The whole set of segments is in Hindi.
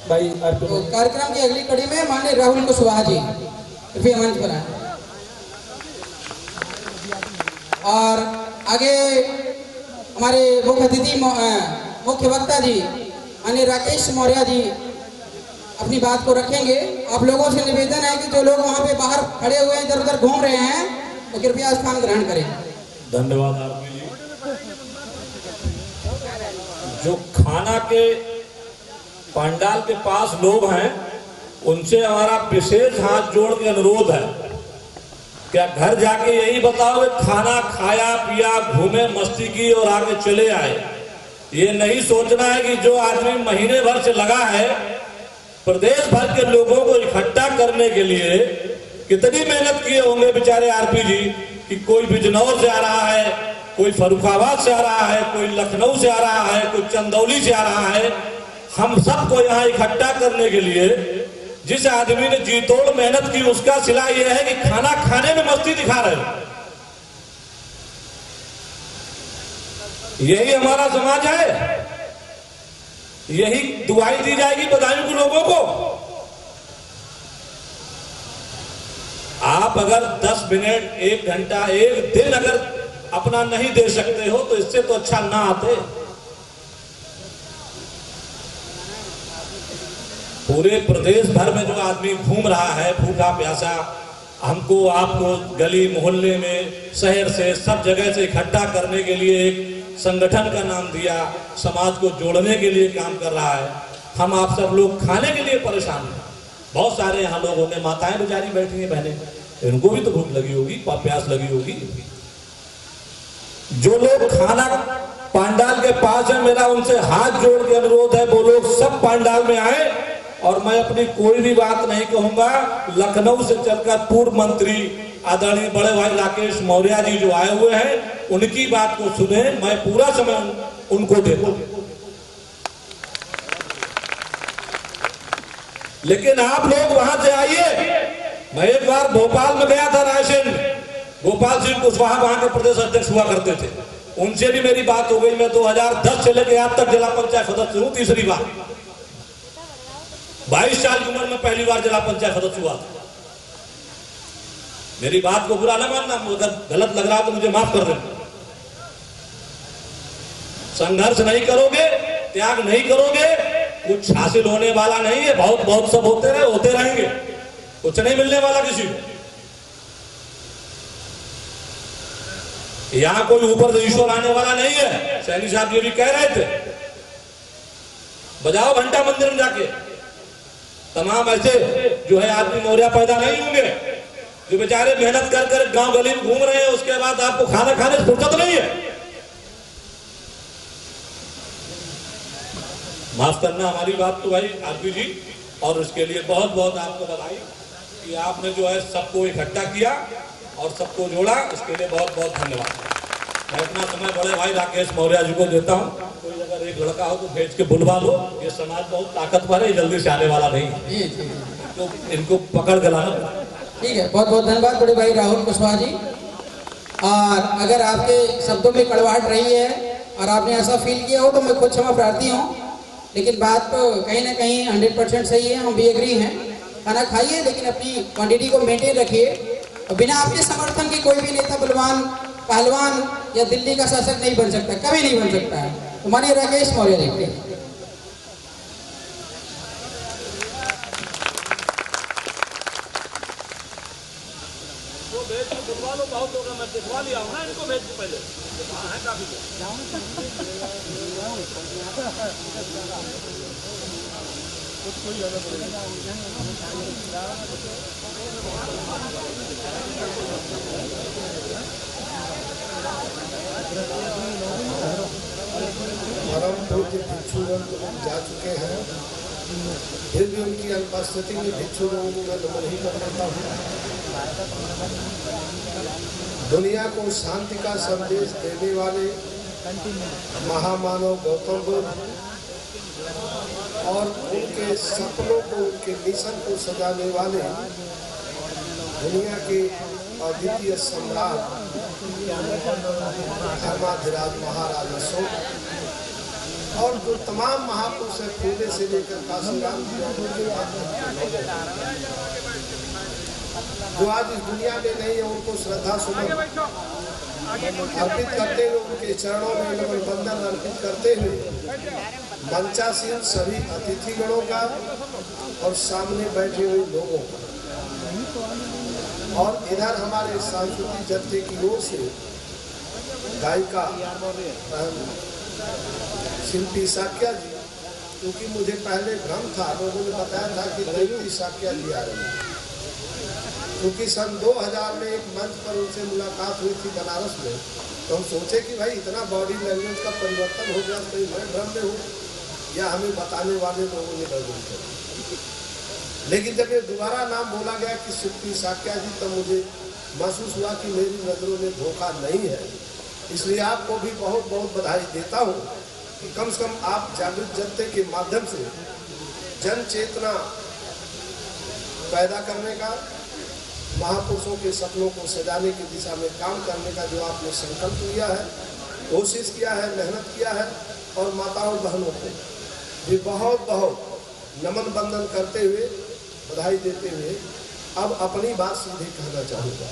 भाई तो कार्यक्रम की अगली कड़ी में माननीय राहुल कुशवाहा जी फिर मंच पर आए और आगे हमारे मुख्य अतिथि मुख्य वक्ता जी माननीय राकेश मौर्य जी अपनी बात को रखेंगे। आप लोगों से निवेदन है कि जो लोग वहाँ पे बाहर खड़े हुए हैं, इधर उधर घूम रहे हैं, तो कृपया स्थान ग्रहण करें। धन्यवाद आरपी जी। जो खाना के पंडाल के पास लोग हैं उनसे हमारा विशेष हाथ जोड़ के अनुरोध है, क्या घर जाके यही बताओ खाना खाया पिया घूमे मस्ती की और आगे चले आए। ये नहीं सोचना है कि जो आदमी महीने भर से लगा है प्रदेश भर के लोगों को इकट्ठा करने के लिए कितनी मेहनत किए होंगे बेचारे आरपी जी, कि कोई बिजनौर से आ रहा है, कोई फर्रुखाबाद से आ रहा है, कोई लखनऊ से आ रहा है, कोई चंदौली से आ रहा है। हम सबको यहाँ इकट्ठा करने के लिए जिस आदमी ने जी तोड़ मेहनत की उसका सिला यह है कि खाना खाने में मस्ती दिखा रहे हो। यही हमारा समाज है, यही दुआई दी जाएगी बदायूं के लोगों को। आप अगर 10 मिनट 1 घंटा 1 दिन अगर अपना नहीं दे सकते हो तो इससे तो अच्छा ना आते। पूरे प्रदेश भर में जो आदमी घूम रहा है भूखा प्यासा, हमको आपको गली मोहल्ले में शहर से सब जगह से इकट्ठा करने के लिए एक संगठन का नाम दिया, समाज को जोड़ने के लिए काम कर रहा है। हम आप सब लोग खाने के लिए परेशान हैं। बहुत सारे यहाँ लोग होंगे, माताएं बेचारी बैठी हैं, बहनें, इनको भी तो भूख लगी होगी, प्यास लगी होगी। जो लोग खाना पंडाल के पास है, मेरा उनसे हाथ जोड़ के अनुरोध है वो लोग सब पंडाल में आए। और मैं अपनी कोई भी बात नहीं कहूंगा, लखनऊ से चलकर पूर्व मंत्री आदरणीय बड़े भाई राकेश मौर्य जी जो आए हुए हैं उनकी बात को सुने, मैं पूरा समय उनको देखूं। लेकिन आप लोग वहां से आइए। मैं एक बार भोपाल में गया था, रायसेन, गोपाल सिंह कुशवाहा वहां के प्रदेश अध्यक्ष हुआ करते थे, उनसे भी मेरी बात हो गई। मैं 2010 से लेकर आज तक जिला पंचायत सदस्य हूं, तीसरी बार। 22 साल की उम्र में पहली बार जिला पंचायत सदस्य हुआ था। मेरी बात को बुरा न मानना, अगर गलत लग रहा तो मुझे माफ कर देना। संघर्ष नहीं करोगे, त्याग नहीं करोगे, कुछ हासिल होने वाला नहीं है। बहुत बहुत सब होते रहे, होते रहेंगे, कुछ नहीं मिलने वाला किसी को। यहां कोई ऊपर से ईश्वर आने वाला नहीं है। सैनी साहब ये भी कह रहे थे, बजाओ घंटा मंदिर में जाके। तमाम ऐसे जो है आदमी मौर्य पैदा नहीं होंगे जो बेचारे मेहनत कर कर गांव गली में घूम रहे हैं, उसके बाद आपको खाना खाने से फुर्सत नहीं है। माफ करना हमारी बात तो भाई आरपी जी, और उसके लिए बहुत बहुत आपको बधाई कि आपने जो है सबको इकट्ठा किया और सबको जोड़ा, इसके लिए बहुत बहुत धन्यवाद। मैं अपना समय बड़े भाई राकेश मौर्य जी को देता हूँ। कोई अगर एक लड़का हो तो भेज के बुलवा लो, ये समाज बहुत ताकतवर है, जल्दी से आने वाला नहीं है, तो इनको पकड़ के लाना। ठीक है, बहुत बहुत धन्यवाद बड़े भाई राहुल कुशवाहा जी। और अगर आपके शब्दों में कड़वाहट रही है और आपने ऐसा फील किया हो तो मैं खुद क्षमा प्रार्थी हूँ, लेकिन बात तो कहीं ना कहीं 100% सही है, हम भी एग्री हैं। खाना खाइए लेकिन अपनी क्वांटिटी को मेंटेन रखिए। बिना आपके समर्थन के कोई भी नेता बलवान पहलवान या दिल्ली का शासक नहीं बन सकता, कभी नहीं बन सकता है। तो माननीय राकेश मौर्य जी, बहुत होगा, मैं दिखवा लिया हूं ना इनको, भेज के पहले है काफी परमपुर के भिक्षुगण जा चुके हैं, फिर भी उनकी अनुपस्थिति में भिक्षु लोगों को मैं नमन ही कर देता हूँ। दुनिया को शांति का संदेश देने वाले महामानव गौतम बुद्ध और उनके सपनों को, उनके मिशन को सजाने वाले दुनिया के अद्वितीय सम्राट धर्माधिराज महाराज अशोक और जो तमाम महापुरुष हैं फूले से लेकर काशीराम जी जो आज इस दुनिया में नहीं है, उनको श्रद्धा सुमन अर्पित करते हुए, उनके चरणों में नमन बंदन अर्पित करते हुए मंचासीन सभी अतिथिगणों का और सामने बैठे हुए लोगों का, और इधर हमारे सांस्कृतिक जत्थे की ओर से गायिका शिल्पी साक्या जी, क्योंकि मुझे पहले भ्रम था, लोगों ने बताया था कि शिल्पी साक्या जी आ रही है, क्योंकि सन 2000 में एक मंच पर उनसे मुलाकात हुई थी बनारस में, तो हम सोचे कि भाई इतना बॉडी लैंग्वेज का परिवर्तन हो गया, कहीं मैं भ्रम में हूँ या हमें बताने वाले लोगों ने गड़बड़ी कर। लेकिन जब ये दोबारा नाम बोला गया कि शिल्पी साक्या जी, तब मुझे महसूस हुआ कि मेरी नज़रों में धोखा नहीं है। इसलिए आपको भी बहुत बहुत बधाई देता हूँ कि कम से कम आप जागृत जनता के माध्यम से जन चेतना पैदा करने का, महापुरुषों के सपनों को सजाने की दिशा में काम करने का जो आपने संकल्प लिया है, कोशिश किया है, मेहनत किया है, और माताओं बहनों को भी बहुत बहुत नमन बंदन करते हुए, बधाई देते हुए अब अपनी बात सीधे कहना चाहूँगा।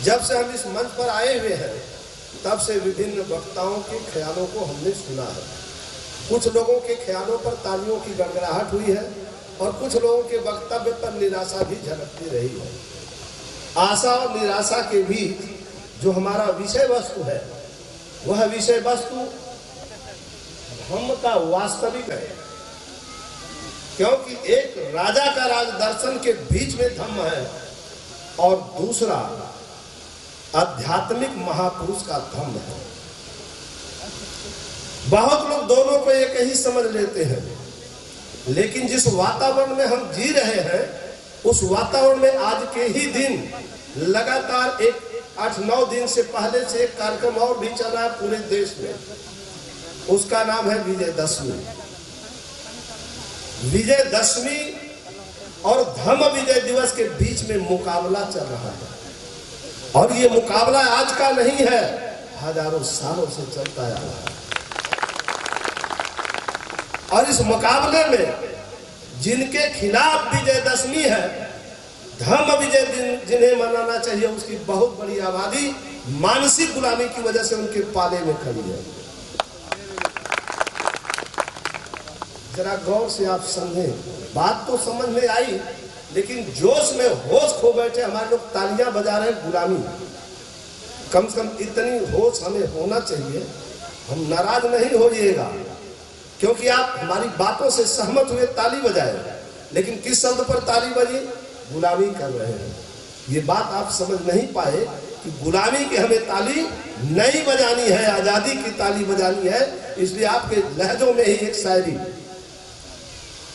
जब से हम इस मंच पर आए हुए हैं, तब से विभिन्न वक्ताओं के ख्यालों को हमने सुना है। कुछ लोगों के ख्यालों पर तालियों की गड़गड़ाहट हुई है और कुछ लोगों के वक्तव्य पर निराशा भी झलकती रही है। आशा और निराशा के बीच जो हमारा विषय वस्तु है, वह विषय वस्तु धम्म का वास्तविक है, क्योंकि एक राजा का राजदर्शन के बीच में धम्म है और दूसरा आध्यात्मिक महापुरुष का धम्म है। बहुत लोग दोनों को एक ही समझ लेते हैं, लेकिन जिस वातावरण में हम जी रहे हैं, उस वातावरण में आज के ही दिन लगातार एक 8-9 दिन से पहले से एक कार्यक्रम और भी चल रहा है पूरे देश में। उसका नाम है विजयदशमी। विजयदशमी और धम्म विजय दिवस के बीच में मुकाबला चल रहा है, और ये मुकाबला आज का नहीं है, हजारों सालों से चलता आ रहा है। और इस मुकाबले में जिनके खिलाफ विजयदशमी है, धम्म विजय दिन जिन्हें मनाना चाहिए, उसकी बहुत बड़ी आबादी मानसिक गुलामी की वजह से उनके पाले में खड़ी है। जरा गौर से आप समझें, बात तो समझ में आई, लेकिन जोश में होश खो बैठे हमारे लोग तालियां बजा रहे हैं गुलामी। कम से कम इतनी होश हमें होना चाहिए। हम नाराज नहीं होइएगा, क्योंकि आप हमारी बातों से सहमत हुए ताली बजाए, लेकिन किस शब्द पर ताली बजी? गुलामी कर रहे हैं। ये बात आप समझ नहीं पाए कि गुलामी की हमें ताली नहीं बजानी है, आजादी की ताली बजानी है। इसलिए आपके लहजों में ही एक शायरी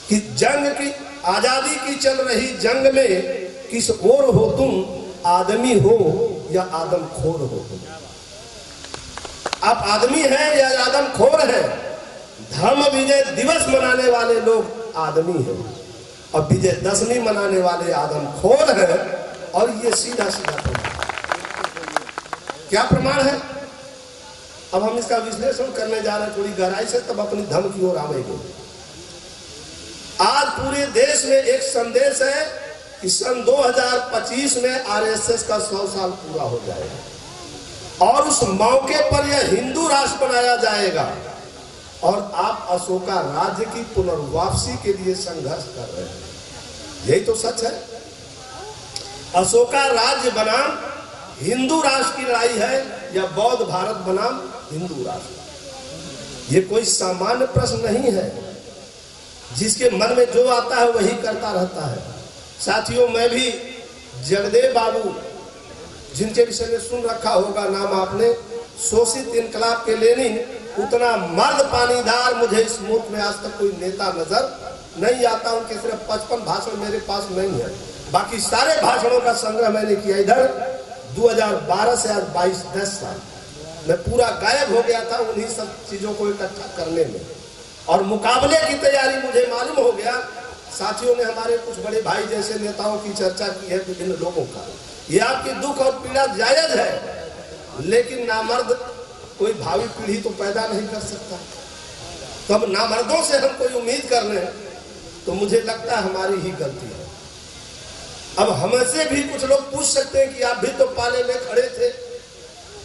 कि जंग की, आजादी की चल रही जंग में किस ओर हो तुम, आदमी हो या आदमखोर हो तुम। आप आदमी हैं या आदमखोर हैं? धम्म विजय दिवस मनाने वाले लोग आदमी हैं और विजयदशमी मनाने वाले आदमखोर हैं। और ये सीधा सीधा प्रमाण। क्या प्रमाण है? अब हम इसका विश्लेषण करने जा रहे हैं थोड़ी गहराई से, तब अपनी धम्म की ओर आवेंगे। आज पूरे देश में एक संदेश है कि सन 2025 में आरएसएस का 100 साल पूरा हो जाएगा और उस मौके पर यह हिंदू राष्ट्र बनाया जाएगा, और आप अशोका राज्य की पुनर्वापसी के लिए संघर्ष कर रहे हैं। यही तो सच है। अशोका राज्य बनाम हिंदू राष्ट्र की लड़ाई है या बौद्ध भारत बनाम हिंदू राष्ट्र? ये कोई सामान्य प्रश्न नहीं है। जिसके मन में जो आता है वही करता रहता है। साथियों, मैं भी जगदेव बाबू, जिनके विषय में सुन रखा होगा नाम आपने, शोषित इनकलाब के लेनिन, उतना मर्द पानीदार मुझे इस मुल्क में आज तक कोई नेता नजर नहीं आता। उनके सिर्फ 55 भाषण मेरे पास नहीं है, बाकी सारे भाषणों का संग्रह मैंने किया। इधर 2012 से आज 22-10 साल मैं पूरा गायब हो गया था उन्हीं सब चीजों को इकट्ठा करने में, और मुकाबले की तैयारी मुझे मालूम हो गया। साथियों ने, हमारे कुछ बड़े भाई जैसे नेताओं की चर्चा की है विभिन्न लोगों का। ये आपकी दुख और पीड़ा जायज है, लेकिन नामर्द कोई भावी पीढ़ी तो पैदा नहीं कर सकता। तो अब नामर्दों से हम कोई उम्मीद कर लें तो मुझे लगता है हमारी ही गलती है। अब हमसे भी कुछ लोग पूछ सकते हैं कि आप भी तो पाले में खड़े थे।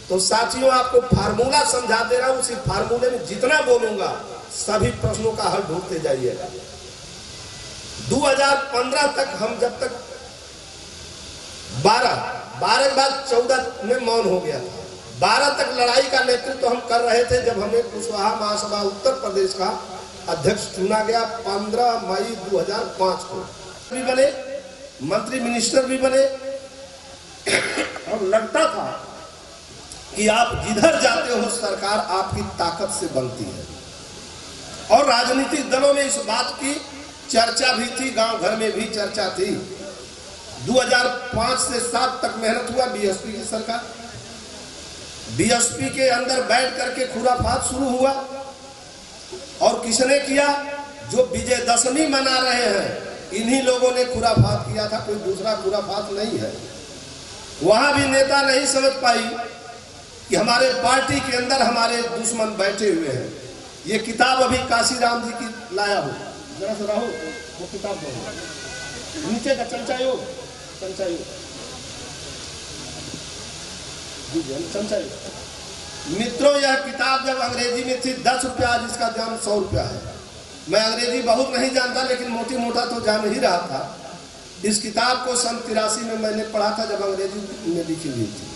तो साथियों, आपको फार्मूला समझा दे रहा हूं, उसी फार्मूले में जितना बोलूंगा सभी प्रश्नों का हल ढूंढते जाइएगा। 2015 तक हम जब तक 12 के बाद 14 में मौन हो गया था। 12 तक लड़ाई का नेतृत्व तो हम कर रहे थे जब हमें कुशवाहा महासभा उत्तर प्रदेश का अध्यक्ष चुना गया 15 मई 2005 को। भी बने, मंत्री मिनिस्टर भी बने और लगता था कि आप जिधर जाते हो सरकार आपकी ताकत से बनती है। और राजनीतिक दलों में इस बात की चर्चा भी थी, गांव घर में भी चर्चा थी। 2005 से 7 तक मेहनत हुआ बीएसपी की सरकार। बीएसपी के अंदर बैठ करके खुराफात शुरू हुआ। और किसने किया? जो विजयदशमी मना रहे हैं इन्हीं लोगों ने खुराफात किया था, कोई दूसरा खुराफात नहीं है। वहां भी नेता नहीं समझ पाई कि हमारे पार्टी के अंदर हमारे दुश्मन बैठे हुए हैं। ये किताब अभी काशीराम जी की लाया हूं, जरा सा रहो वो किताब दो, नीचे का चमचा मित्रों, यह किताब जब अंग्रेजी में थी 10 रुपया, आज इसका दाम 100 रुपया है। मैं अंग्रेजी बहुत नहीं जानता लेकिन मोटी मोटा तो जान ही रहा था। इस किताब को सन 83 में मैंने पढ़ा था जब अंग्रेजी में लिखी हुई थी।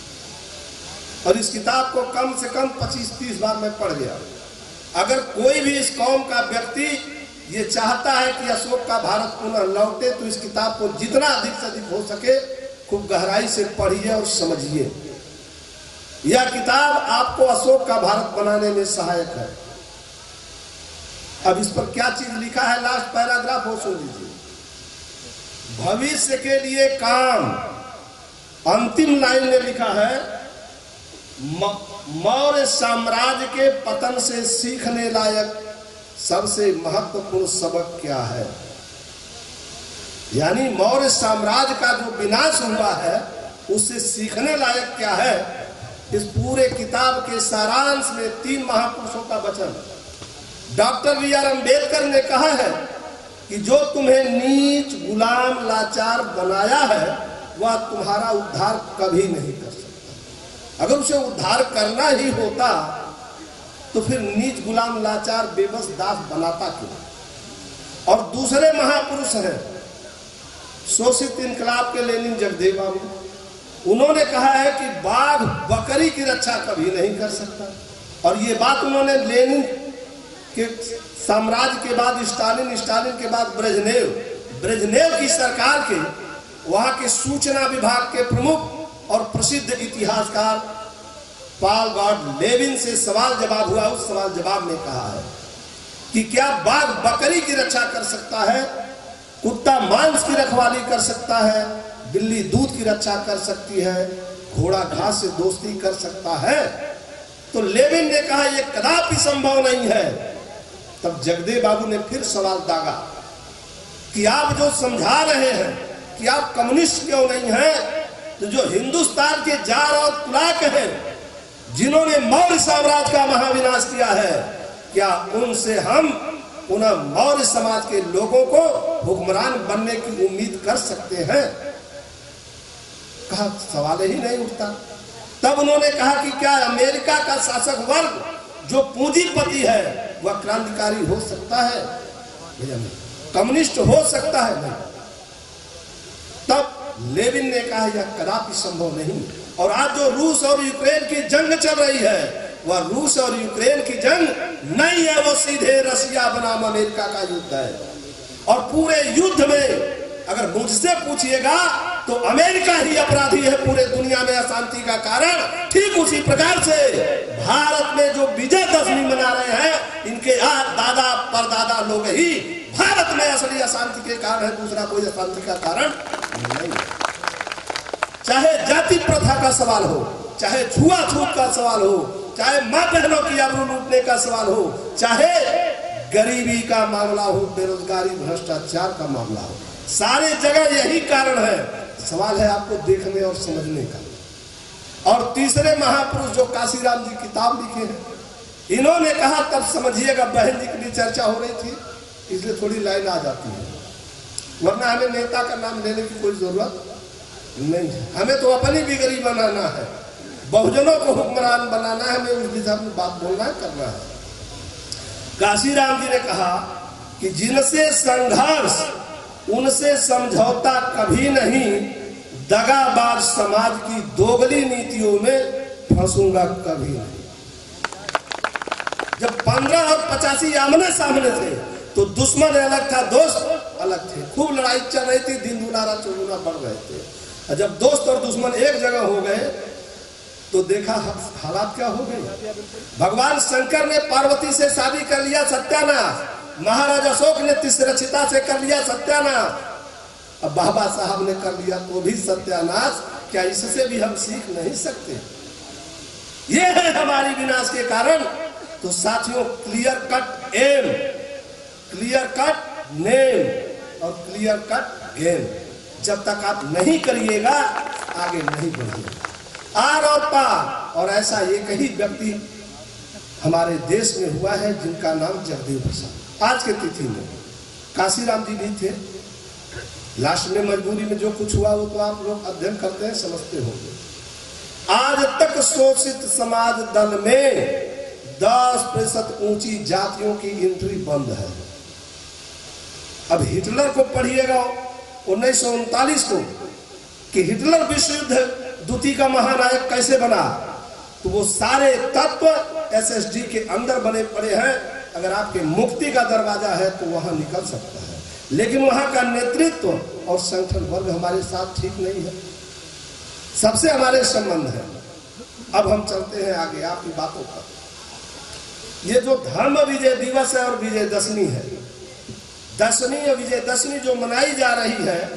और इस किताब को कम से कम 25-30 बार मैं पढ़ गया। अगर कोई भी इस कौम का व्यक्ति ये चाहता है कि अशोक का भारत पुनः लौटे तो इस किताब को जितना अधिक से अधिक हो सके खूब गहराई से पढ़िए और समझिए। यह किताब आपको अशोक का भारत बनाने में सहायक है। अब इस पर क्या चीज लिखा है, लास्ट पैराग्राफ वो सुन लीजिए। भविष्य के लिए काम, अंतिम लाइन में लिखा है, मौर्य साम्राज्य के पतन से सीखने लायक सबसे महत्वपूर्ण सबक क्या है। यानी मौर्य साम्राज्य का जो विनाश हुआ है उससे सीखने लायक क्या है। इस पूरे किताब के सारांश में 3 महापुरुषों का वचन। Doctor B.R. अम्बेडकर ने कहा है कि जो तुम्हें नीच, गुलाम, लाचार बनाया है वह तुम्हारा उद्धार कभी नहीं कर सकता। अगर उसे उद्धार करना ही होता तो फिर नीच, गुलाम, लाचार, बेबस, दास बनाता क्यों। और दूसरे महापुरुष हैं शोषित इनकलाब के लेनिन जगदेव बाबू। उन्होंने कहा है कि बाघ बकरी की रक्षा कभी नहीं कर सकता। और ये बात उन्होंने लेनिन के साम्राज्य के बाद स्टालिन, स्टालिन के बाद ब्रेजनेव की सरकार के वहां के सूचना विभाग के प्रमुख और प्रसिद्ध इतिहासकार पॉल गॉड लेविन से सवाल जवाब हुआ। उस सवाल जवाब में कहा है कि क्या बाघ बकरी की रक्षा कर सकता है, कुत्ता मांस की रखवाली कर सकता है, बिल्ली दूध की रक्षा कर सकती है, घोड़ा घास से दोस्ती कर सकता है। तो लेविन ने कहा यह कदापि संभव नहीं है। तब जगदेव बाबू ने फिर सवाल दागा कि आप जो समझा रहे हैं कि आप कम्युनिस्ट क्यों नहीं हैं, तो जो हिंदुस्तान के जार और तुलाक हैं जिन्होंने मौर्य साम्राज्य का महाविनाश किया है, क्या उनसे हम पुनः मौर्य समाज के लोगों को हुक्मरान बनने की उम्मीद कर सकते हैं। कहा सवाल ही नहीं उठता। तब उन्होंने कहा कि क्या अमेरिका का शासक वर्ग जो पूंजीपति है वह क्रांतिकारी हो सकता है, कम्युनिस्ट हो सकता है? नहीं। तब लेविन ने कहा यह कदापि संभव नहीं। और आज जो रूस और यूक्रेन की जंग चल रही है वह रूस और यूक्रेन की जंग नहीं है, वो सीधे रसिया बनाम अमेरिका का युद्ध है। और पूरे युद्ध में अगर मुझसे पूछिएगा तो अमेरिका ही अपराधी है पूरे दुनिया में अशांति का कारण। ठीक उसी प्रकार से भारत में जो विजयदशमी मना रहे हैं इनके दादा परदादा लोग ही भारत में असली अशांति के कारण है, दूसरा कोई अशांति का कारण नहीं। चाहे जाति प्रथा का सवाल हो, चाहे छुआछूत का सवाल हो, चाहे मां बहनों की आबरू लूटने का सवाल हो, चाहे गरीबी का मामला हो, बेरोजगारी, भ्रष्टाचार का मामला हो, सारे जगह यही कारण है। सवाल है आपको देखने और समझने का। और तीसरे महापुरुष जो काशीराम जी किताब लिखे हैं, इन्होंने कहा, तब समझिएगा बहन जी की चर्चा हो रही थी इसलिए थोड़ी लाइन आ जाती है, वरना हमें नेता का नाम लेने की कोई जरूरत नहीं है। हमें तो अपनी बिगड़ी बनाना है, बहुजनों को हुक्मरान बनाना है, हमें उस दिशा में बात बोलना है, करना है। काशीराम जी ने कहा कि जिनसे संघर्ष उनसे समझौता कभी नहीं, दगाबाज समाज की दोगली नीतियों में फंसूंगा कभी नहीं। जब 15 और 85 आमने सामने थे तो दुश्मन अलग था, दोस्त अलग थे, खूब लड़ाई चल रही थी, दिन दुनारा चौगुना बढ़ रहे थे। जब दोस्त और दुश्मन एक जगह हो गए तो देखा हालात क्या हो गए। भगवान शंकर ने पार्वती से शादी कर लिया, सत्यानाश। महाराज अशोक ने तिरक्षिता से कर लिया, सत्यानाश। अब बाबा साहब ने कर लिया तो भी सत्यानाश। क्या इससे भी हम सीख नहीं सकते? ये है हमारी विनाश के कारण। तो साथियों, clear cut aim, clear cut name और क्लियर कट गेम जब तक आप नहीं करिएगा आगे नहीं बढ़िएगा। आर और पार। और ऐसा एक ही व्यक्ति हमारे देश में हुआ है जिनका नाम जगदेव प्रसाद। आज के तिथि में काशीराम जी भी थे। लास्ट में मजबूरी में जो कुछ हुआ वो तो आप लोग अध्ययन करते हैं, समझते होंगे। आज तक शोषित समाज दल में 10% ऊंची जातियों की एंट्री बंद है। अब हिटलर को पढ़िएगा 1939 को कि हिटलर विश्व युद्ध द्वितीय का महानायक कैसे बना, तो वो सारे तत्व एसएसडी के अंदर बने पड़े हैं। अगर आपके मुक्ति का दरवाजा है तो वहां निकल सकता है, लेकिन वहां का नेतृत्व और संगठन वर्ग हमारे साथ ठीक नहीं है, सबसे हमारे संबंध है। अब हम चलते हैं आगे आपकी बातों पर। ये जो धर्म विजय दिवस है और विजयदशमी है, दशमी और विजयदशमी जो मनाई जा रही है,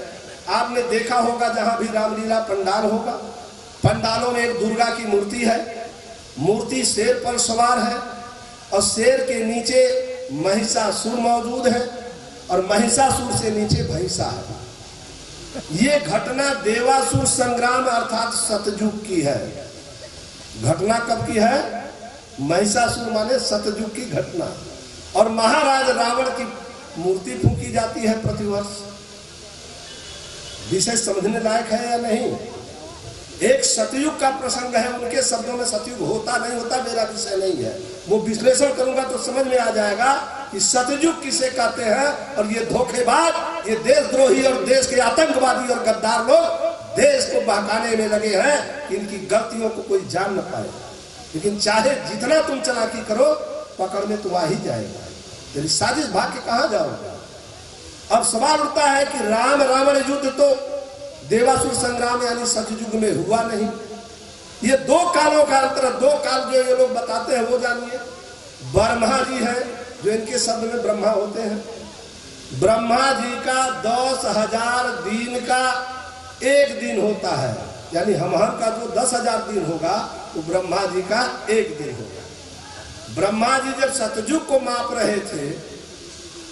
आपने देखा होगा जहां भी रामलीला पंडाल होगा, पंडालों में एक दुर्गा की मूर्ति है, मूर्ति शेर पर सवार है और शेर के नीचे महिषासुर मौजूद है और महिषासुर से नीचे भैंसा है। ये घटना देवासुर संग्राम अर्थात सतयुग की है। घटना कब की है? महिषासुर माने सतयुग की घटना। और महाराज रावण की मूर्ति फूंकी जाती है प्रतिवर्ष। विषय समझने लायक है या नहीं? एक सतयुग का प्रसंग है, उनके शब्दों में सतयुग होता नहीं होता मेरा विषय नहीं है, वो विश्लेषण करूंगा तो समझ में आ जाएगा कि सतयुग किसे कहते हैं। और ये धोखेबाज, ये देशद्रोही और देश के आतंकवादी और गद्दार लोग देश को बहकाने में लगे हैं कि इनकी गलतियों को कोई जान न पाए। लेकिन चाहे जितना तुम चालाकी करो, पकड़ में तो आ ही जाएगा। यदि साजिश भाग के कहां जाओगे? अब सवाल उठता है कि राम रावण युद्ध तो देवासुर संग्राम यानी सतयुग में हुआ नहीं। ये दो कालों का अंतर, दो काल जो ये लोग बताते हैं वो जानिए। ब्रह्मा जी है जो इनके शब्द में ब्रह्मा होते हैं, ब्रह्मा जी का 10,000 दिन का एक दिन होता है, यानी हम का जो 10,000 दिन होगा वो ब्रह्मा जी का एक दिन होगा। ब्रह्मा जी जब सतयुग को माप रहे थे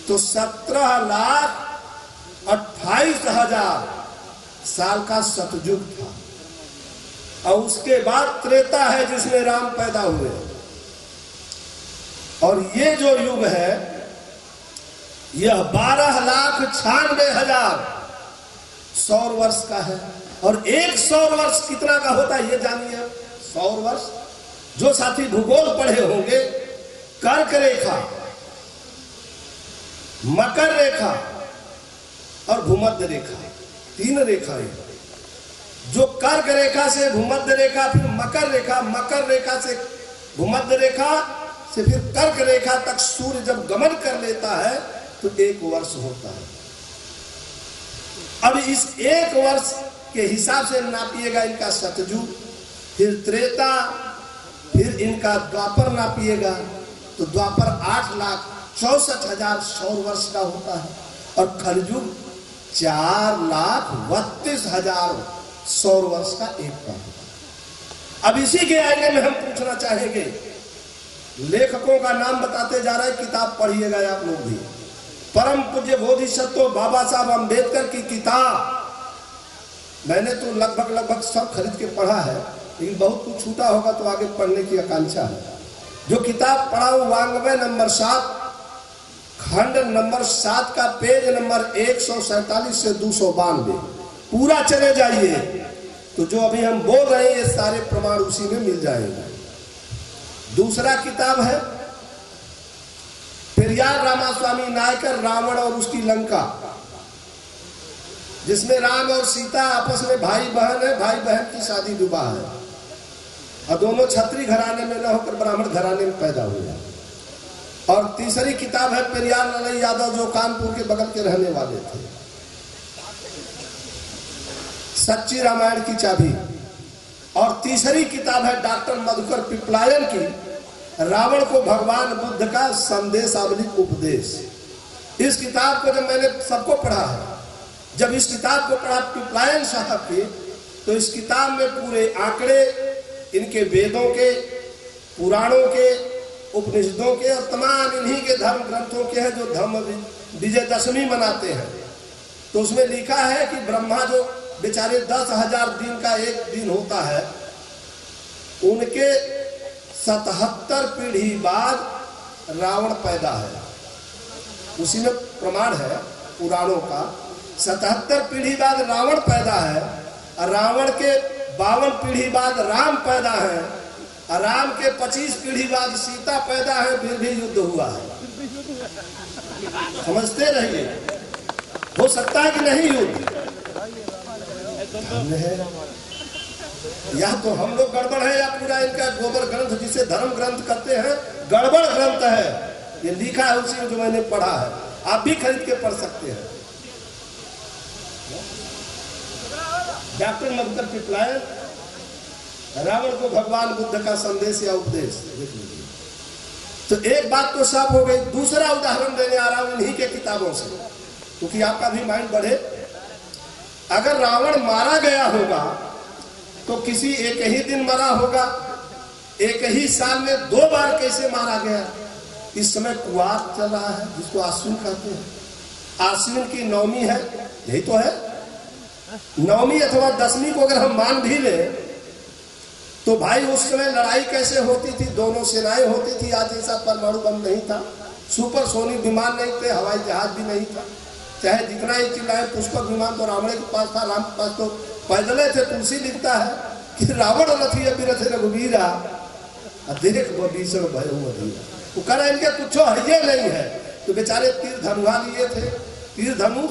तो 17,28,000 साल का सतयुग था। और उसके बाद त्रेता है जिसमें राम पैदा हुए। और ये जो युग है यह 12,96,000 सौर वर्ष का है। और एक सौर वर्ष कितना का होता है ये जानिए। सौर वर्ष जो साथी भूगोल पढ़े होंगे, कर्क रेखा, मकर रेखा और भूमध्य रेखा, 3 रेखाएं। जो कर्क रेखा से भूमध्य रेखा, फिर मकर रेखा, मकर रेखा से भूमध्य रेखा से फिर कर्क रेखा तक सूर्य जब गमन कर लेता है तो 1 वर्ष होता है। अब इस 1 वर्ष के हिसाब से नापिएगा इनका सतयुग, फिर त्रेता, फिर इनका द्वापर नापिएगा तो द्वापर 8,64,000 सौर वर्ष का होता है। और कलयुग 4,32,000 सौर वर्ष का एक का होता है। अब इसी के आगे में हम पूछना चाहेंगे, लेखकों का नाम बताते जा रहे, किताब पढ़िएगा आप लोग भी। परम पूज्य बोधिसत्व बाबा साहब अम्बेडकर की किताब मैंने तो लगभग सब खरीद के पढ़ा है, लेकिन बहुत कुछ छूटा होगा तो आगे पढ़ने की आकांक्षा है। जो किताब पढ़ा हूं वांग्मय नंबर 7 खंड नंबर 7 का पेज नंबर 147 से 292 पूरा चले जाइए तो जो अभी हम बोल रहे हैं ये सारे प्रमाण उसी में मिल जाएंगे। दूसरा किताब है पेरियार रामास्वामी नायकर रावण और उसकी लंका, जिसमें राम और सीता आपस में भाई बहन है, भाई बहन की शादी विवाह है और दोनों क्षत्रिय घराने में न होकर ब्राह्मण घराने में पैदा हुए। और तीसरी किताब है पेरियार लाल यादव जो कानपुर के बगल के रहने वाले थे, सच्ची रामायण की चाबी। और तीसरी किताब है डॉक्टर मधुकर पिपलायन की रावण को भगवान बुद्ध का संदेशावली उपदेश। इस किताब को जब मैंने सबको पढ़ा है, जब इस किताब को पढ़ा पिपलायन साहब की, तो इस किताब में पूरे आंकड़े इनके वेदों के, पुराणों के, उपनिषदों के और तमाम इन्हीं के धर्म ग्रंथों के हैं जो धर्म विजयदशमी मनाते हैं। तो उसमें लिखा है कि ब्रह्मा जो बेचारे 10,000 दिन का एक दिन होता है, उनके 77 पीढ़ी बाद रावण पैदा है। उसी में प्रमाण है पुराणों का, 77 पीढ़ी बाद रावण पैदा है और रावण के 52 पीढ़ी बाद राम पैदा है और राम के 25 पीढ़ी बाद सीता पैदा है, फिर भी युद्ध हुआ है। समझते रहिए, हो सकता है कि नहीं युद्ध या तो हम लोग गड़बड़ है या पूरा इनका गोबर ग्रंथ जिसे धर्म ग्रंथ करते हैं गड़बड़ ग्रंथ है। ये लिखा है उसी में जो मैंने पढ़ा है, आप भी खरीद के पढ़ सकते हैं। डॉक्टर मधुकर पिपलायन रावण को भगवान बुद्ध का संदेश या उपदेश। तो एक बात तो साफ हो गई। दूसरा उदाहरण देने आ रहा हूं इन्हीं के किताबों से, क्योंकि आपका भी माइंड बढ़े। अगर रावण मारा गया होगा तो किसी एक ही दिन मरा होगा, एक ही साल में 2 बार कैसे मारा गया? इस समय कुआर चल रहा है जिसको आश्विन कहते हैं। आश्विन की नवमी है, यही तो है नवमी अथवा दशमी को अगर हम मान भी ले तो भाई उस समय लड़ाई कैसे होती थी? दोनों सेनाएं होती थी। आज ऐसा परमाणु बम नहीं था, सुपरसोनिक विमान नहीं थे, हवाई जहाज भी नहीं था। चाहे जितना ही चिल्लाए, पुष्पक विमान तो रावण के पास था, राम के पास तो पैदले थे। तुलसी लिखता है कि रावण रथी बिरथ रघुवीरा देख भीषण भयो अधीरा। वो कह रहा इनके कुछ है नहीं है। तो बेचारे तीर धनुहा लिए थे, तीर धनुष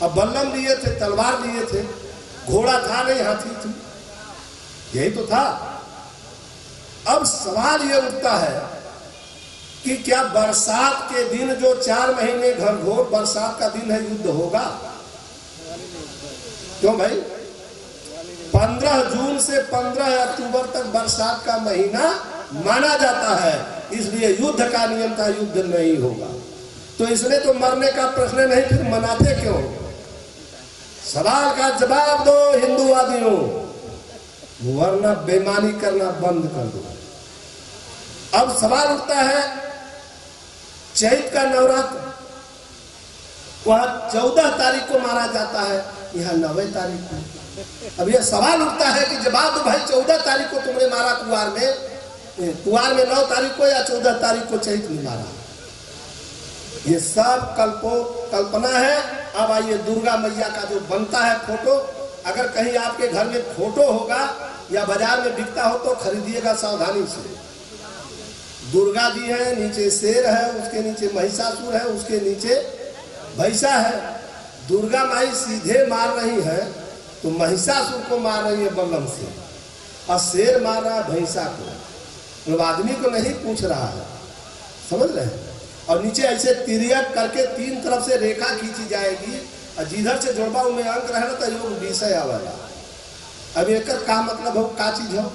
और बल्लम लिए थे, तलवार लिए थे, घोड़ा था नहीं, हाथी थी, यही तो था। अब सवाल ये उठता है कि क्या बरसात के दिन जो 4 महीने घनघोर बरसात का दिन है, युद्ध होगा? क्यों भाई? 15 जून से 15 अक्टूबर तक बरसात का महीना माना जाता है, इसलिए युद्ध का नियम था, युद्ध नहीं होगा। तो इसने तो मरने का प्रश्न नहीं, फिर मनाते क्यों? सवाल का जवाब दो हिंदूवादियों, वरना बेईमानी करना बंद कर दो। अब सवाल उठता है चैत का नवरात्र वहां 14 तारीख को माना जाता है, यहाँ 9 तारीख को। अब यह सवाल उठता है कि जवाब दो भाई, 14 तारीख को तुमने मारा कुआर में 9 तारीख को या 14 तारीख को चैत में मारा? ये सब कल्पना है। अब आइए दुर्गा मैया का जो बनता है फोटो, अगर कहीं आपके घर में फोटो होगा या बाजार में बिकता हो तो खरीदिएगा सावधानी से। दुर्गा जी है, नीचे शेर है, उसके नीचे महिषासुर है, उसके नीचे भैंसा है। दुर्गा माई सीधे मार रही है तो महिषासुर को मार रही है बल्लम से, और शेर मार रहा है भैंसा को। मतलब आदमी को नहीं पूछ रहा है, समझ रहे हैं? और नीचे ऐसे तिर्यक करके 3 तरफ से रेखा खींची जाएगी और जिधर से जोड़बा में अंक रहे ना तो योग विषय आवेगा। अब एक का मतलब हो का चीज हो,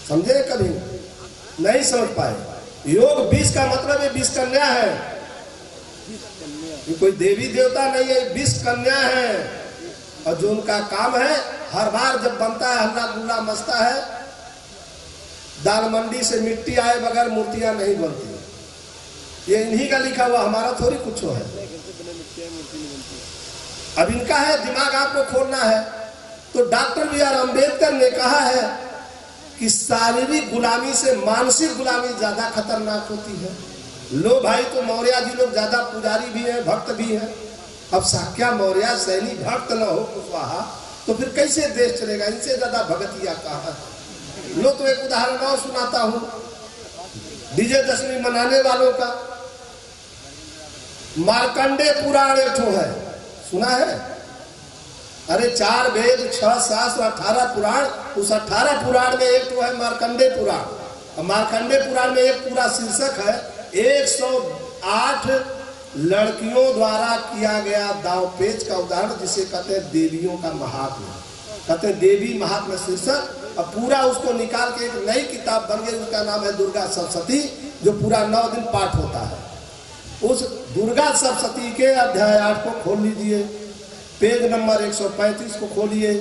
समझे? कभी नहीं समझ पाए। योग 20 का मतलब है 20 कन्या है, ये कोई देवी देवता नहीं है, 20 कन्या है। और जो उनका काम है, हर बार जब बनता है हल्ला गुल्ला मचता है, दाल मंडी से मिट्टी आए बगैर मूर्तियां नहीं बनती। ये इन्हीं का लिखा हुआ, हमारा थोड़ी कुछ है। अब इनका है, दिमाग आपको खोलना है। तो डॉक्टर बी आर अम्बेडकर ने कहा है कि शारीरिक गुलामी से मानसिक गुलामी ज्यादा खतरनाक होती है। लो भाई, तो मौर्य जी लोग ज्यादा पुजारी भी हैं, भक्त भी हैं। अब साक्या मौर्य सैनी भक्त न हो कुशवाहा, तो फिर कैसे देश चलेगा? इनसे ज्यादा भगतिया कहाँ है? लो तो एक उदाहरण और सुनाता हूं, विजयदशमी मनाने वालों का। मार्कंडे पुराण एक ठो है, सुना है? अरे 4 वेद 6 शास्त्र 18 पुराण, उस 18 पुराण में एक तो है मार्कंडे पुराण। और मार्कंडे पुराण में एक पूरा शीर्षक है 108 लड़कियों द्वारा किया गया दाव पेच का उदाहरण, जिसे कहते हैं देवियों का महात्म्य, कहते हैं देवी महात्म्य शीर्षक। अब पूरा उसको निकाल के एक नई किताब बन गई, उसका नाम है दुर्गा सप्तशती, जो पूरा 9 दिन पाठ होता है। उस दुर्गा सप्तशती के अध्याय 8 को खोल लीजिए, पेज नंबर 135 को खोलिए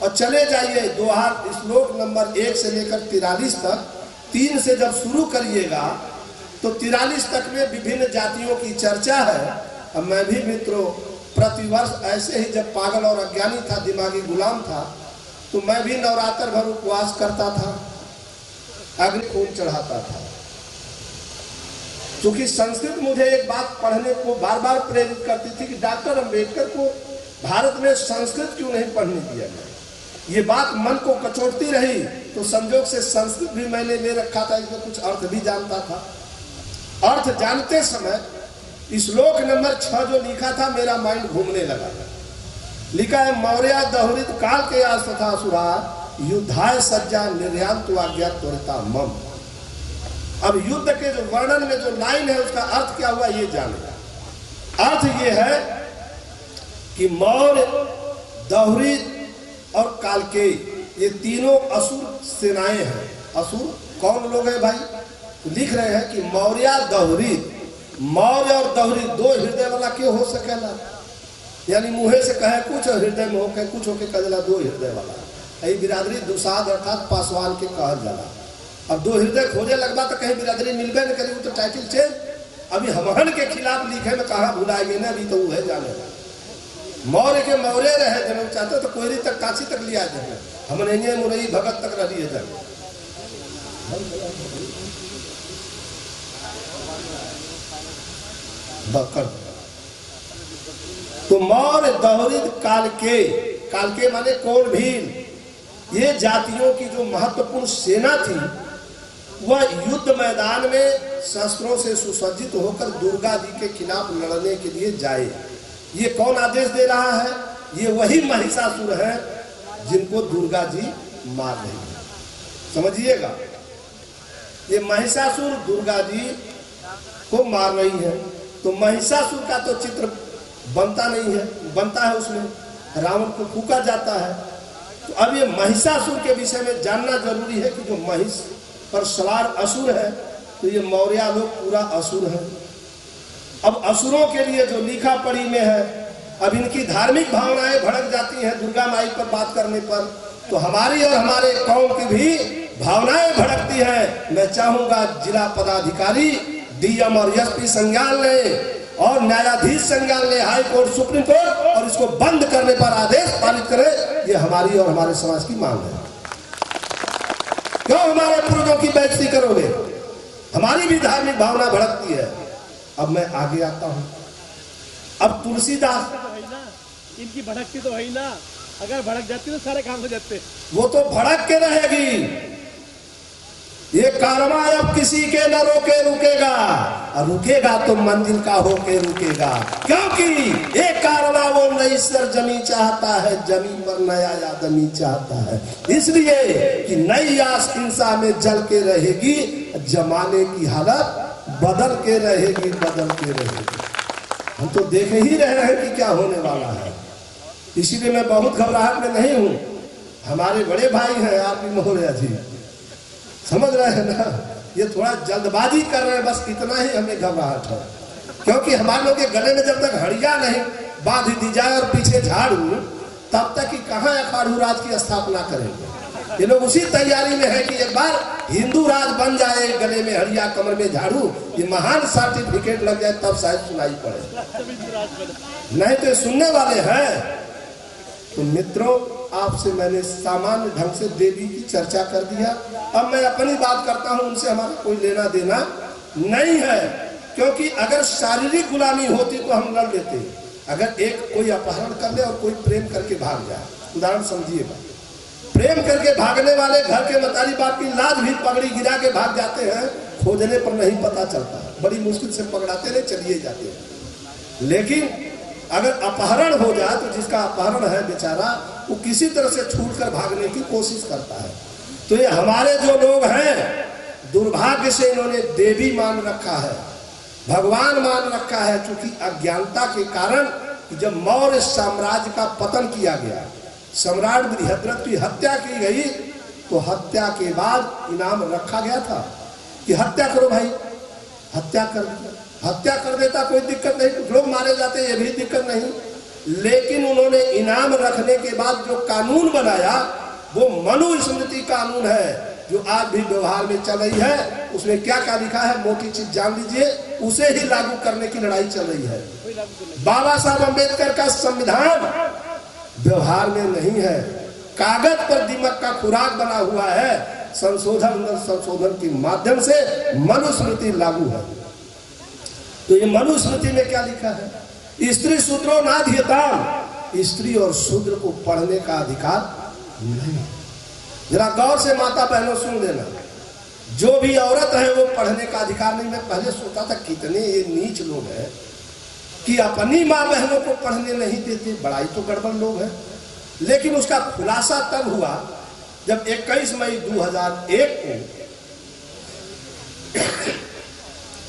और चले जाइए दोहा श्लोक नंबर 1 से लेकर 43 तक। 3 से जब शुरू करिएगा तो 43 तक में विभिन्न जातियों की चर्चा है। अब मैं भी मित्रों प्रतिवर्ष ऐसे ही जब पागल और अज्ञानी था, दिमागी गुलाम था, तो मैं भी नवरात्र भर उपवास करता था, अग्नि खून चढ़ाता था। क्योंकि संस्कृत मुझे एक बात पढ़ने को बार बार प्रेरित करती थी कि डॉक्टर अंबेडकर को भारत में संस्कृत क्यों नहीं पढ़ने दिया गया। ये बात मन को कचोटती रही, तो संजोग से संस्कृत भी मैंने ले रखा था, इसमें कुछ अर्थ भी जानता था। अर्थ जानते समय श्लोक नंबर 6 जो लिखा था, मेरा माइंड घूमने लगा। लिखा है मौर्य दहुरित काल के आस तथा असुरा युद्धाय सज्जा निर्यांत आज्ञा त्वरिता मम। अब युद्ध के जो वर्णन में जो लाइन है, उसका अर्थ क्या हुआ ये जानेगा। अर्थ ये है कि मौर्य, दहुरित और कालकेय, ये तीनों असुर सेनाएं हैं। असुर कौन लोग हैं भाई? लिख रहे हैं कि मौर्य दहुरित, मौर्य और दहुरित 2 हृदय वाला क्यों हो सकेला? यानी मुंहे से कहे कुछ और हृदय में होके कुछ होके कजला 2 हृदय वाला। यही बिरादरी दुसाध अर्थात पासवान के कहल जाला। अब 2 हृदय खोजे लगता तो कहीं बिरादरी मिलबे न करी, तो टाइटल चेंज। अभी हमहन के खिलाफ लिखे में कहा भुलाएंगे ना, अभी तो वो है जाने। मौर्य के मौर्य रहे जब चाहते तो कोयरी तक काशी तक लिया जाए, हमने मुरई भगत तक रह लिए जाए। तो मौर्य दहुरित कालकेय, कालकेय माने कौन भील, ये जातियों की जो महत्वपूर्ण सेना थी, वह युद्ध मैदान में शस्त्रों से सुसज्जित होकर दुर्गा जी के खिलाफ लड़ने के लिए जाए। ये कौन आदेश दे रहा है? ये वही महिषासुर है जिनको दुर्गा जी मार रही है। समझिएगा, ये महिषासुर दुर्गा जी को मार रही है। तो महिषासुर का तो चित्र बनता नहीं है, बनता है उसमें रावण को फूका जाता है। तो अब ये महिषासुर के विषय में जानना जरूरी है कि जो महिष पर सवार असुर है, तो ये मौर्य लोग पूरा असुर है। अब असुरों के लिए जो लिखा पढ़ी में है, अब इनकी धार्मिक भावनाएं भड़क जाती हैं दुर्गा माई पर बात करने पर, तो हमारी और हमारे कौम की भी भावनाएं भड़कती हैं। मैं चाहूंगा जिला पदाधिकारी डीएम और एसपी संज्ञान ले और न्यायाधीश संज्ञान ले, हाई कोर्ट, सुप्रीम कोर्ट, और इसको बंद करने पर आदेश पारित करे। ये हमारी और हमारे समाज की मांग है। क्यों हमारे पूर्वजों की बेइज्जती करोगे? हमारी भी धार्मिक भावना भड़कती है। अब मैं आगे आता हूं। अब तुलसीदास, इनकी भड़कती तो है ही ना, अगर भड़क जाती तो सारे काम हो जाते। वो तो भड़क के रहेगी। ये कारवां अब किसी के न रोके रुकेगा, और रुकेगा तो मंजिल का होके रुकेगा। क्योंकि एक कारवां वो नई सरजमी चाहता है, जमीन पर नया आदमी चाहता है। इसलिए कि नई आस इंसान में जल के रहेगी, जमाने की हालत बदल के रहेगी, बदल के रहेगी। हम तो देख ही रहे हैं कि क्या होने वाला है। इसीलिए मैं बहुत घबराहट में नहीं हूं। हमारे बड़े भाई हैं आरपी मौर्य जी, समझ रहे हैं ना, ये थोड़ा जल्दबाजी कर रहे हैं, बस इतना ही हमें घबराहट है। क्योंकि हमारे लोग के गले में जब तक हड़िया नहीं बांध दी जाए और पीछे झाड़ू, तब तक कि कहाँ अखाड़ू राज की स्थापना करेंगे। ये लोग उसी तैयारी में है कि एक बार हिंदू राज बन जाए, गले में हड़िया कमर में झाड़ू, ये महान सर्टिफिकेट लग जाए, तब शायद सुनाई पड़े। नहीं तो सुनने वाले हैं। तो मित्रों, आपसे मैंने सामान्य ढंग से देवी की चर्चा कर दिया। अब मैं अपनी बात करता हूं, उनसे हमारा कोई लेना देना नहीं है, क्योंकि अगर शारीरिक गुलामी होती तो हम लड़ लेते। अगर एक कोई अपहरण कर ले और कोई प्रेम करके भाग जाए, उदाहरण समझिएगा, प्रेम करके भागने वाले घर के मतारी बाप की लाज भी पगड़ी गिरा के भाग जाते हैं, खोजने पर नहीं पता चलता, बड़ी मुश्किल से पकड़ाते रहे, चलिए जाते हैं। लेकिन अगर अपहरण हो जाए तो जिसका अपहरण है बेचारा, वो किसी तरह से छूट कर भागने की कोशिश करता है। तो ये हमारे जो लोग हैं, दुर्भाग्य से इन्होंने देवी मान रखा है, भगवान मान रखा है, क्योंकि अज्ञानता के कारण जब मौर्य साम्राज्य का पतन किया गया, सम्राट बृहद्रथ की हत्या की गई, तो हत्या के बाद इनाम रखा गया था कि हत्या करो भाई, हत्या कर देता कोई दिक्कत नहीं, कुछ लोग मारे जाते ये भी दिक्कत नहीं। लेकिन उन्होंने इनाम रखने के बाद जो कानून बनाया वो मनुस्मृति कानून है, जो आज भी व्यवहार में चल रही है। उसमें क्या क्या लिखा है, मोटी चीज जान लीजिए, उसे ही लागू करने की लड़ाई चल रही है। बाबा साहब अम्बेडकर का संविधान व्यवहार में नहीं है, कागज पर दीमक का खुराक बना हुआ है। संशोधन के माध्यम से मनुस्मृति लागू है। तो ये मनुस्मृति में क्या लिखा है, स्त्री शूद्रो नाधियताम, स्त्री और शूद्र को पढ़ने का अधिकार नहीं। जरा गौर से माता बहनों सुन लेना, जो भी औरत है वो पढ़ने का अधिकार नहीं। मैं पहले सोचता था कितने ये नीच लोग हैं कि अपनी माँ बहनों को पढ़ने नहीं देते, बड़ाई तो गड़बड़ लोग हैं। लेकिन उसका खुलासा तब हुआ जब 21 मई 2001 को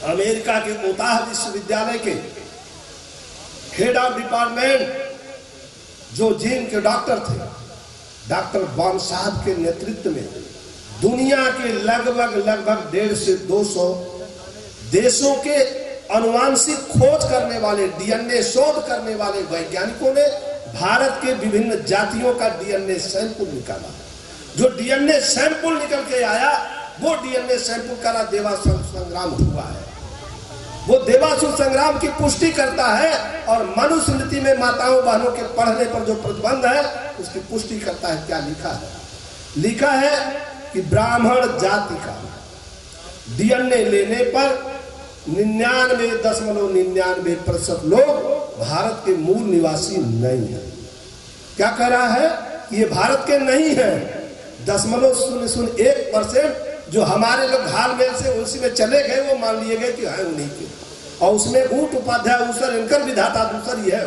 अमेरिका के ओताह विश्वविद्यालय के हेड ऑफ डिपार्टमेंट जो जीन के डॉक्टर थे, डॉक्टर बॉम साहब के नेतृत्व में दुनिया के लगभग 150 से 200 देशों के अनुवांशिक खोज करने वाले, डीएनए शोध करने वाले वैज्ञानिकों ने भारत के विभिन्न जातियों का डीएनए सैंपल निकाला। जो डीएनए सैंपल निकल के आया, वो डीएनए सैंपल का देवासुर संग्राम हुआ है। वो देवासुर संग्राम की पुष्टि करता है और मनुस्मृति में माताओं बहनों के पढ़ने पर जो प्रतिबंध है उसकी पुष्टि करता है। क्या लिखा है? लिखा है कि ब्राह्मण जाति का डीएनए लेने पर 99.99% लोग भारत के मूल निवासी नहीं है। क्या कह रहा है कि ये भारत के नहीं है। 0.01% जो हमारे लोग हाल मेल से उसी में चले गए, वो मान लिए गए कि है उन्हीं के। और उसमें ऊट उपाध्याय ऊसर इनकर विधाता दूसर ही है,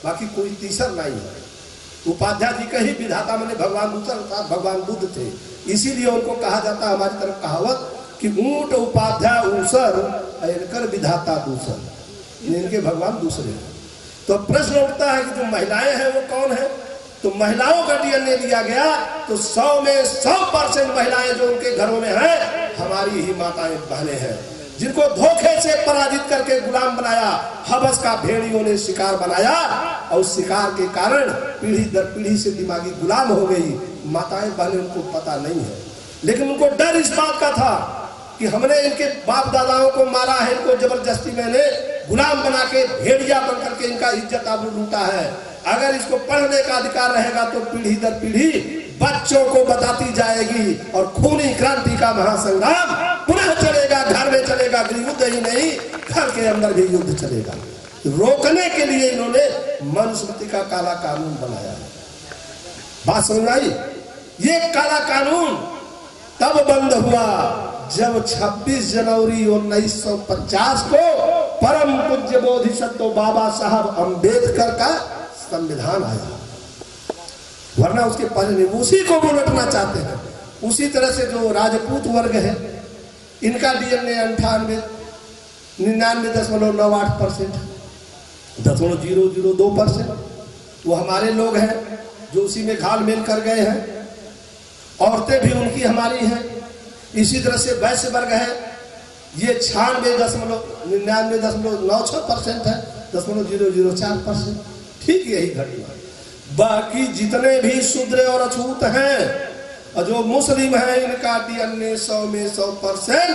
बाकी कोई तीसर नहीं है। उपाध्याय जी का ही विधाता मैंने भगवान दूसर था, भगवान बुद्ध थे। इसीलिए उनको कहा जाता, हमारी तरफ कहावत कि ऊट उपाध्याय ऊसर इनकर विधाता दूसर, इनके भगवान दूसरे हैं। तो प्रश्न उठता है कि जो महिलाएं हैं वो कौन है? तो महिलाओं का डीएनए लिया गया तो 100 में 100% महिलाएं जो उनके घरों में हैं हमारी ही माताएं बहनें हैं, जिनको धोखे से पराजित करके गुलाम बनाया, हवस का भेड़ियों ने शिकार बनाया और उस शिकार के कारण पीढ़ी दर पीढ़ी से दिमागी गुलाम हो गई। माताएं बहनें उनको पता नहीं है, लेकिन उनको डर इस बात का था कि हमने इनके बाप दादाओं को मारा है, इनको जबरदस्ती मैंने गुलाम बना के भेड़िया बनकर के इनका इज्जत आबरू लूटा है। अगर इसको पढ़ने का अधिकार रहेगा तो पीढ़ी दर पीढ़ी बच्चों को बताती जाएगी और खूनी क्रांति का महासंग्राम पुनः चलेगा, घर में चलेगा। युद्ध ही नहीं, घर के अंदर भी युद्ध चलेगा। रोकने के लिए इन्होंने मनुस्मृति का काला कानून बनाया है। बात समझ आई? ये काला कानून तब बंद हुआ जब 26 जनवरी 1950 को परम पूज्य बोधिसत्व बाबा साहब अम्बेडकर का संविधान आया। वरना उसके पहले उसी को वो रखना चाहते हैं। उसी तरह से जो राजपूत वर्ग है, इनका डीएनए 99.98% 0.002%। वो हमारे लोग हैं जो उसी में घाल मेल कर गए हैं। औरतें भी उनकी हमारी हैं। इसी तरह से वैश्य वर्ग है, ये 99.99% है, 0.004%। ठीक यही घटना। बाकी जितने भी शूद्र और अछूत हैं और जो मुस्लिम हैं, इनका डीएनए 100 में 100%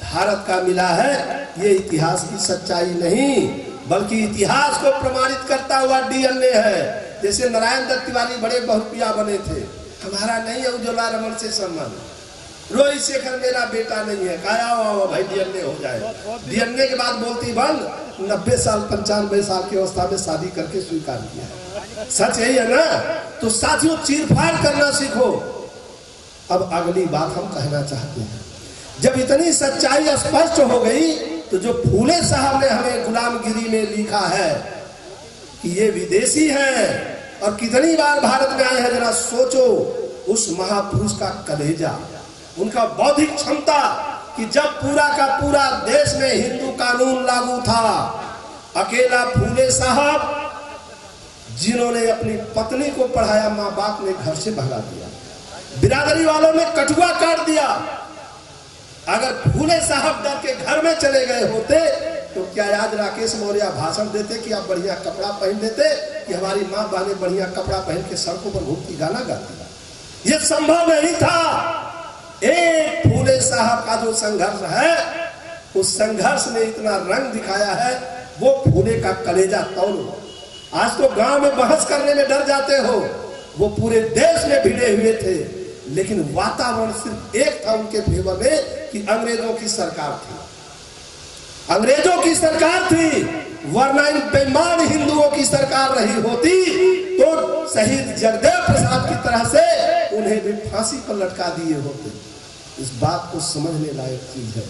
भारत का मिला है। ये इतिहास की सच्चाई नहीं बल्कि इतिहास को प्रमाणित करता हुआ डीएनए है। जैसे नारायण दत्त तिवारी बड़े बहुपिया बने थे, हमारा नहीं है उज्ज्वला रमन से संबंध, रोहित शेखर मेरा बेटा नहीं है, कहा आओ भाई डीएनए हो जाए। डीएनए के बाद बोलती बंद, 90 साल 95 साल की अवस्था में शादी करके स्वीकार किया। सच यही है ना। तो साथियों चीरफाड़ करना सीखो। अब अगली बात हम कहना चाहते हैं, जब इतनी सच्चाई स्पष्ट हो गई तो जो फूले साहब ने हमें गुलामगिरी में लिखा है कि ये विदेशी है और कितनी बार भारत में आए हैं, जरा सोचो उस महापुरुष का कलेजा, उनका बौद्धिक क्षमता कि जब पूरा का पूरा देश में हिंदू कानून लागू था, अकेला फूले साहब जिन्होंने अपनी पत्नी को पढ़ाया, माँ बाप ने घर से भगा दिया, बिरादरी वालों ने कटुआ काट दिया। अगर फूले साहब डर के घर में चले गए होते तो क्या आज राकेश मौर्य भाषण देते कि आप बढ़िया कपड़ा पहन लेते, कि हमारी माँ बहनें बढ़िया कपड़ा पहन के सड़कों पर घूमती गाना गाती? ये संभव नहीं था। एक फूले साहब का जो संघर्ष है, उस संघर्ष ने इतना रंग दिखाया है, वो फूले का कलेजा तौलो। आज तो गांव में बहस करने में डर जाते हो, वो पूरे देश में भिड़े हुए थे, लेकिन वातावरण सिर्फ एक था उनके फेवर में कि अंग्रेजों की सरकार थी, अंग्रेजों की सरकार थी। वरना इन बेईमान हिंदुओं की सरकार रही होती तो शहीद जगदेव प्रसाद की तरह से उन्हें भी फांसी पर लटका दिए होते। इस बात को समझने लायक चीज है।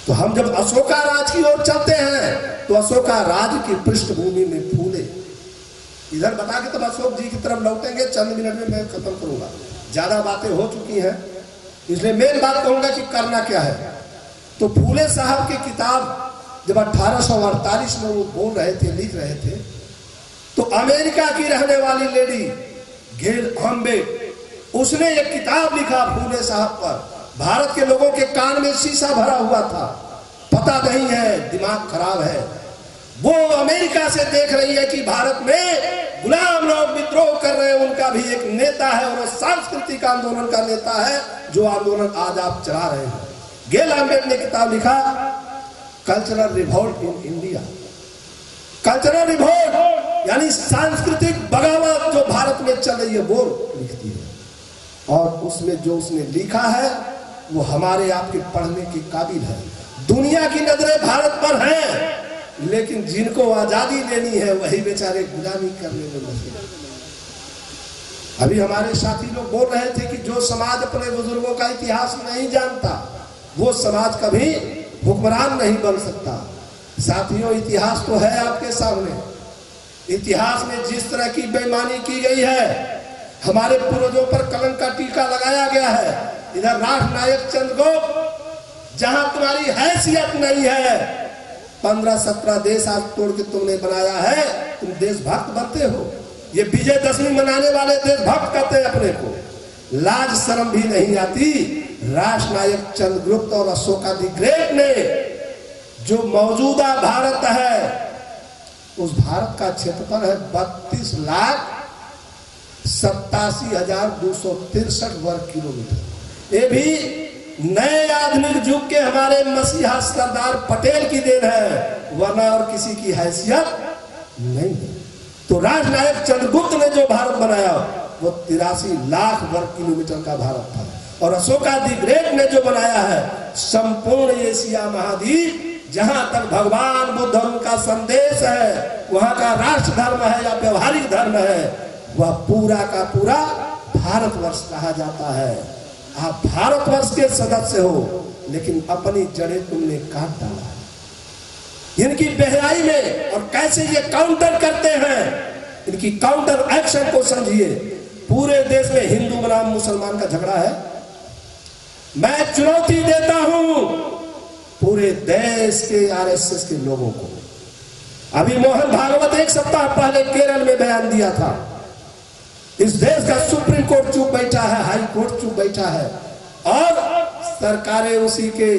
तो हम जब अशोका राज की ओर चलते हैं तो अशोका राज की पृष्ठभूमि में फूले, इधर बता के तब अशोक जी की तरफ लौटेंगे। चंद मिनट में मैं खत्म करूंगा, ज्यादा बातें हो चुकी हैं, इसलिए मेन बात कहूंगा कि करना क्या है। तो फूले साहब की किताब जब 1848 में वो बोल रहे थे, लिख रहे थे, तो अमेरिका की रहने वाली लेडी गेल आम्बे, उसने एक किताब लिखा फूले साहब पर। भारत के लोगों के कान में शीशा भरा हुआ था, पता नहीं है, दिमाग खराब है। वो अमेरिका से देख रही है कि भारत में गुलाम लोग विद्रोह कर रहे हैं, उनका भी एक नेता है और वो सांस्कृतिक आंदोलन का नेता है, जो आंदोलन आज आप चला रहे हैं। गेल आम्बेड ने किताब लिखा cultural revolt in India. Cultural revolt यानी सांस्कृतिक बगावत जो भारत में चल रही है, वो लिखती है। और उसमें जो उसने लिखा है वो हमारे आपके पढ़ने के काबिल है। दुनिया की नजरें भारत पर हैं, लेकिन जिनको आजादी लेनी है वही बेचारे गुलामी करने में लगे। अभी हमारे साथी लोग बोल रहे थे कि जो समाज अपने बुजुर्गों का इतिहास नहीं जानता वो समाज कभी हुक्मरान नहीं बन सकता। साथियों, इतिहास तो है आपके सामने। इतिहास में जिस तरह की बेईमानी की गई है, हमारे पूर्वजों पर कलंक का टीका लगाया गया है। इधर राष्ट्रनायक चंद्रगुप्त, जहां तुम्हारी हैसियत नहीं है, 15-17 देश आज तोड़ के तुमने बनाया है, तुम देशभक्त बनते हो। ये विजयदशमी मनाने वाले देशभक्त कहते हैं अपने को, लाज शर्म भी नहीं आती। राष्ट्रनायक चंद्रगुप्त और अशोका द ग्रेट ने जो मौजूदा भारत है, उस भारत का क्षेत्रफल है 32,87,263 वर्ग किलोमीटर। ये भी नए आधुनिक युग के हमारे मसीहा सरदार पटेल की देन है, वरना और किसी की हैसियत नहीं है। तो राष्ट्रनायक चंद्रगुप्त ने जो भारत बनाया वो 83 लाख वर्ग किलोमीटर का भारत था, और अशोका द ग्रेट ने जो बनाया है संपूर्ण एशिया महाद्वीप, जहां तक भगवान बुद्ध और उनका संदेश है, वहां का राष्ट्र धर्म है या व्यवहारिक धर्म है, वह पूरा का पूरा भारतवर्ष कहा जाता है। आप भारतवर्ष के सदस्य हो, लेकिन अपनी जड़ें तुमने काट डाला है। इनकी बेहयाई में, और कैसे ये काउंटर करते हैं, इनकी काउंटर एक्शन को समझिए। पूरे देश में हिंदू बनाम मुसलमान का झगड़ा है। मैं चुनौती देता हूं पूरे देश के आरएसएस के लोगों को। अभी मोहन भागवत एक सप्ताह पहले केरल में बयान दिया था। इस देश का सुप्रीम कोर्ट चुप बैठा है, हाई कोर्ट चुप बैठा है, और सरकारें उसी के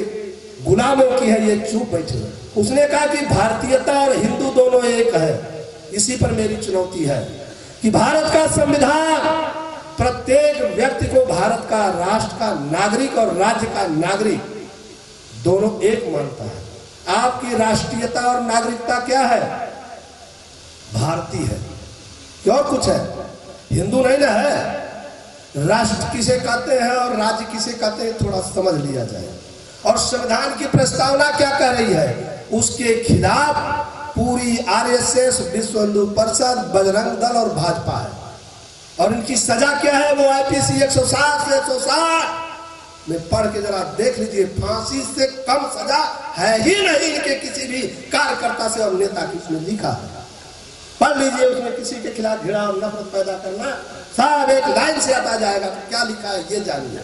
गुलामों की है, ये चुप बैठे। उसने कहा कि भारतीयता और हिंदू दोनों एक है। इसी पर मेरी चुनौती है कि भारत का संविधान प्रत्येक व्यक्ति को भारत का राष्ट्र का नागरिक और राज्य का नागरिक दोनों एक मानता है। आपकी राष्ट्रीयता और नागरिकता क्या है? भारतीय है। कि और कुछ है? हिंदू नहीं ना है। राष्ट्र किसे कहते हैं और राज्य किसे कहते हैं थोड़ा समझ लिया जाए। और संविधान की प्रस्तावना क्या कह रही है? उसके खिलाफ पूरी आरएसएस, विश्व हिंदू परिषद, बजरंग दल और भाजपा है। और इनकी सजा क्या है? वो आईपीसी 160 से 160 में पढ़ के जरा देख लीजिए। फांसी से कम सजा है ही नहीं इनके किसी भी कार्यकर्ता से और नेता की। उसमें लिखा है, पढ़ लीजिए। उसमें किसी के खिलाफ घृणा और नफरत पैदा करना सब एक लाइन से आता जाएगा। तो क्या लिखा है ये जानिए।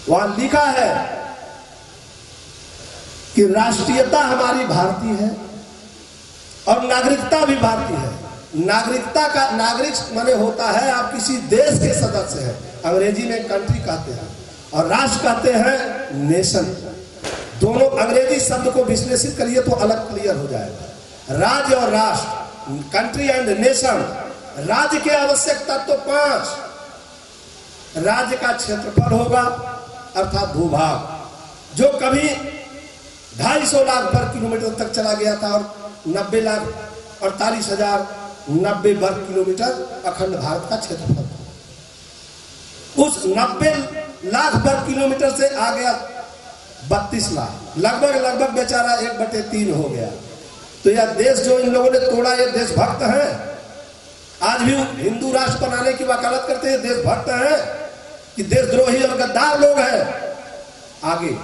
वहां लिखा है कि राष्ट्रीयता हमारी भारतीय है और नागरिकता भी भारतीय है। नागरिकता का नागरिक माने होता है आप किसी देश के सदस्य हैं, अंग्रेजी में कंट्री कहते हैं, और राष्ट्र कहते हैं नेशन। दोनों अंग्रेजी शब्द को विश्लेषित करिए तो अलग क्लियर हो जाएगा। राज्य और राष्ट्र, कंट्री एंड नेशन। राज्य के आवश्यक तत्व 5। राज्य का क्षेत्रफल होगा अर्थात भूभाग, जो कभी 250 लाख वर्ग किलोमीटर तक चला गया था और 90,48,090 वर्ग किलोमीटर अखंड भारत का क्षेत्रफल था। उस 90 लाख वर्ग किलोमीटर से आ गया 32 लाख, लगभग बेचारा 1/3 हो गया। तो यह देश जो इन लोगों ने तोड़ा, ये देशभक्त हैं। आज भी हिंदू राष्ट्र बनाने की वकालत करते हैं, देशभक्त हैं कि देशद्रोही और गद्दार लोग हैं। आगे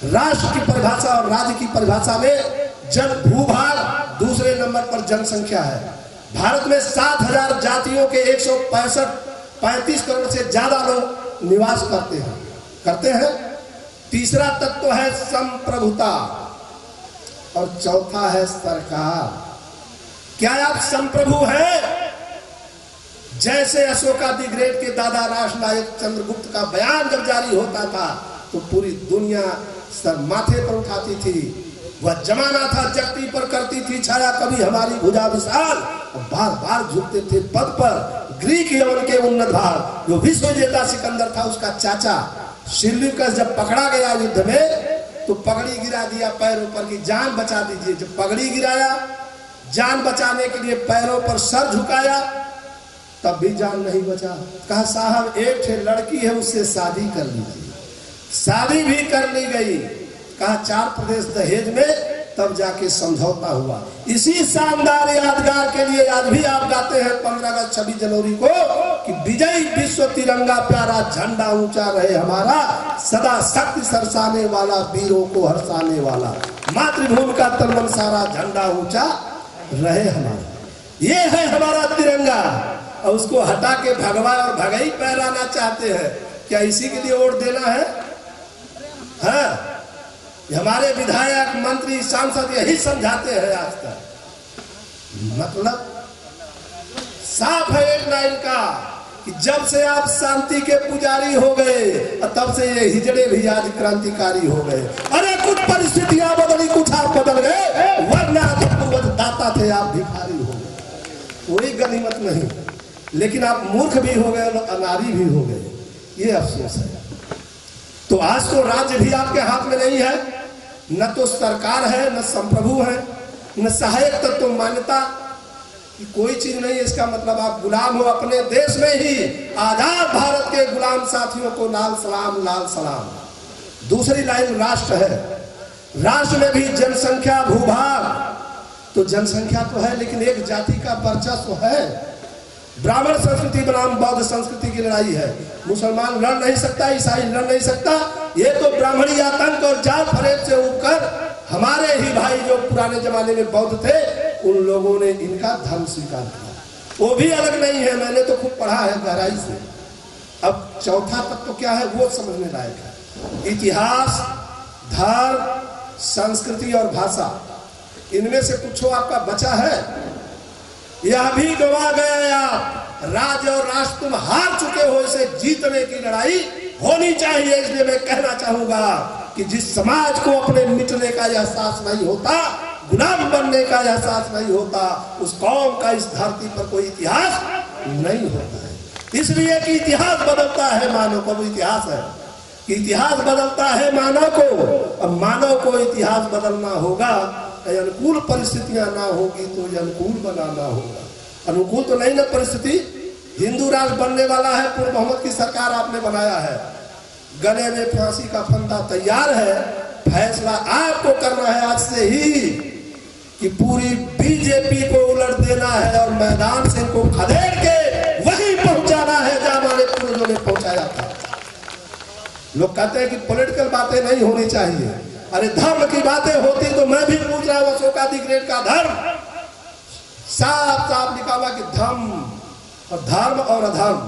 राष्ट्र की परिभाषा और राज्य की परिभाषा में जन भूभाग दूसरे नंबर पर जनसंख्या है। भारत में 7,000 जातियों के 135 करोड़ से ज्यादा लोग निवास करते हैं। तीसरा तत्व है संप्रभुता और चौथा है सरकार। क्या आप संप्रभु हैं? जैसे अशोका द ग्रेट के दादा राष्ट्रनायक चंद्रगुप्त का बयान जब जारी होता था तो पूरी दुनिया सर माथे पर उठाती थी। वह जमाना था जगती पर करती थी छाया कभी हमारी भुजा विशाल, बार बार झुकते थे पद पर ग्रीक यवन के उन्नत भाग। जो विश्व विजेता सिकंदर था उसका चाचा सिल्यूकस जब पकड़ा गया युद्ध में तो पगड़ी गिरा दिया पैरों पर कि जान बचा दीजिए। जब पगड़ी गिराया, जान बचाने के लिए पैरों पर सर झुकाया, तब भी जान नहीं बचा। कहा साहब एक ठे लड़की है उससे शादी कर लीजिए। शादी भी कर ली गई। कहा 4 प्रदेश दहेज में, तब जाके समझौता हुआ। इसी शानदार यादगार के लिए आज भी आप गाते हैं 15 अगस्त 26 जनवरी को कि विजयी विश्व तिरंगा प्यारा झंडा ऊंचा रहे हमारा, सदा शक्ति सरसाने वाला, वीरों को हर्षाने वाला, मातृभूमि का तन सारा झंडा ऊंचा रहे हमारा। ये है हमारा तिरंगा। और उसको हटा के भगवा और भगई पहराना चाहते हैं। क्या इसी के लिए वोट देना है? हाँ? हमारे विधायक, मंत्री, सांसद यही समझाते हैं आज तक। मतलब साफ है एक लाइन का कि जब से आप शांति के पुजारी हो गए तब से ये हिजड़े भी आज क्रांतिकारी हो गए। अरे कुछ परिस्थितियां बदली, कुछ आप बदल गए, वरना दाता थे आप भिखारी हो गए। कोई गनीमत नहीं, लेकिन आप मूर्ख भी हो गए और अनारी भी हो गए। ये अफसोस है। तो आज तो राज्य भी आपके हाथ में नहीं है, न तो सरकार है, न संप्रभु है, न सहायक तत्व मान्यता की कोई चीज नहीं। इसका मतलब आप गुलाम हो अपने देश में ही। आजाद भारत के गुलाम साथियों को लाल सलाम, लाल सलाम। दूसरी लाइन राष्ट्र है। राष्ट्र में भी जनसंख्या, भूभाग, तो जनसंख्या तो है लेकिन एक जाति का वर्चस्व है। ब्राह्मण संस्कृति बनाम बौद्ध संस्कृति की लड़ाई है। मुसलमान लड़ नहीं सकता, ईसाई लड़ नहीं सकता। ये तो ब्राह्मणी आतंक और जात फरेब से उठकर हमारे ही भाई जो पुराने जमाने में बौद्ध थे, उन लोगों ने इनका धर्म स्वीकार किया। वो भी अलग नहीं है, मैंने तो खूब पढ़ा है गहराई से। अब चौथा तत्व क्या है वो समझने लायक है। इतिहास, धर्म, संस्कृति और भाषा, इनमें से कुछ आपका बचा है? यह भी गवा गए आप। राज्य और राष्ट्र तुम हार चुके हो। इसे जीतने की लड़ाई होनी चाहिए। इसलिए मैं कहना चाहूंगा कि जिस समाज को अपने मिटने का एहसास नहीं होता, गुलाम बनने का एहसास नहीं होता, उस कौम का इस धरती पर कोई इतिहास नहीं होता है। इसलिए कि इतिहास बदलता है मानव को। इतिहास है कि इतिहास बदलता है मानव को। अब मानव को इतिहास बदलना होगा, अनुकूल परिस्थितियां ना होगी तो अनुकूल बनाना होगा। अनुकूल तो नहीं ना परिस्थिति। हिंदू राष्ट्र बनने वाला है, पूर्व मोहम्मद की सरकार आपने बनाया है, गले में फांसी का फंदा तैयार है। फैसला आपको करना है आज से ही कि पूरी बीजेपी को उलट देना है और मैदान से इनको खदेड़ के वहीं पहुंचाना है जहां हमारे पूर्वजों ने पहुंचाया था। लोग कहते हैं कि पॉलिटिकल बातें नहीं होनी चाहिए। अरे धर्म की बातें होती तो मैं भी पूछ रहा हूं, अशोकादि ग्रेड का धर्म साफ साफ लिखा हुआ कि धर्म और अधर्म।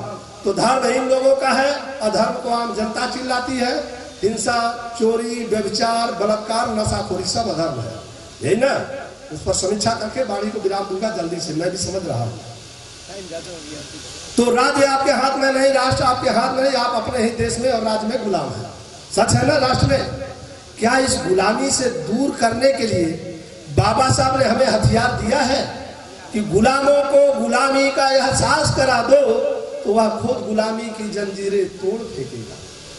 तो धर्म इन लोगों का है, अधर्म को आम जनता चिल्लाती है। हिंसा, चोरी, व्यभिचार, बलात्कार, नशाखोरी सब अधर्म है, यही ना। उस पर समीक्षा करके वाणी को विराम दूंगा जल्दी से, मैं भी समझ रहा हूं। तो राज्य आपके हाथ में नहीं, राष्ट्र आपके हाथ में नहीं, आप अपने ही देश में और राज्य में गुलाम है। सच है ना राष्ट्र में? क्या इस गुलामी से दूर करने के लिए बाबा साहब ने हमें हथियार दिया है कि गुलामों को गुलामी का एहसास करा दो तो वह खुद गुलामी की जंजीरें तोड़ फेंकेगा।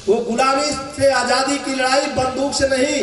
वो गुलामी से आजादी की लड़ाई बंदूक से नहीं,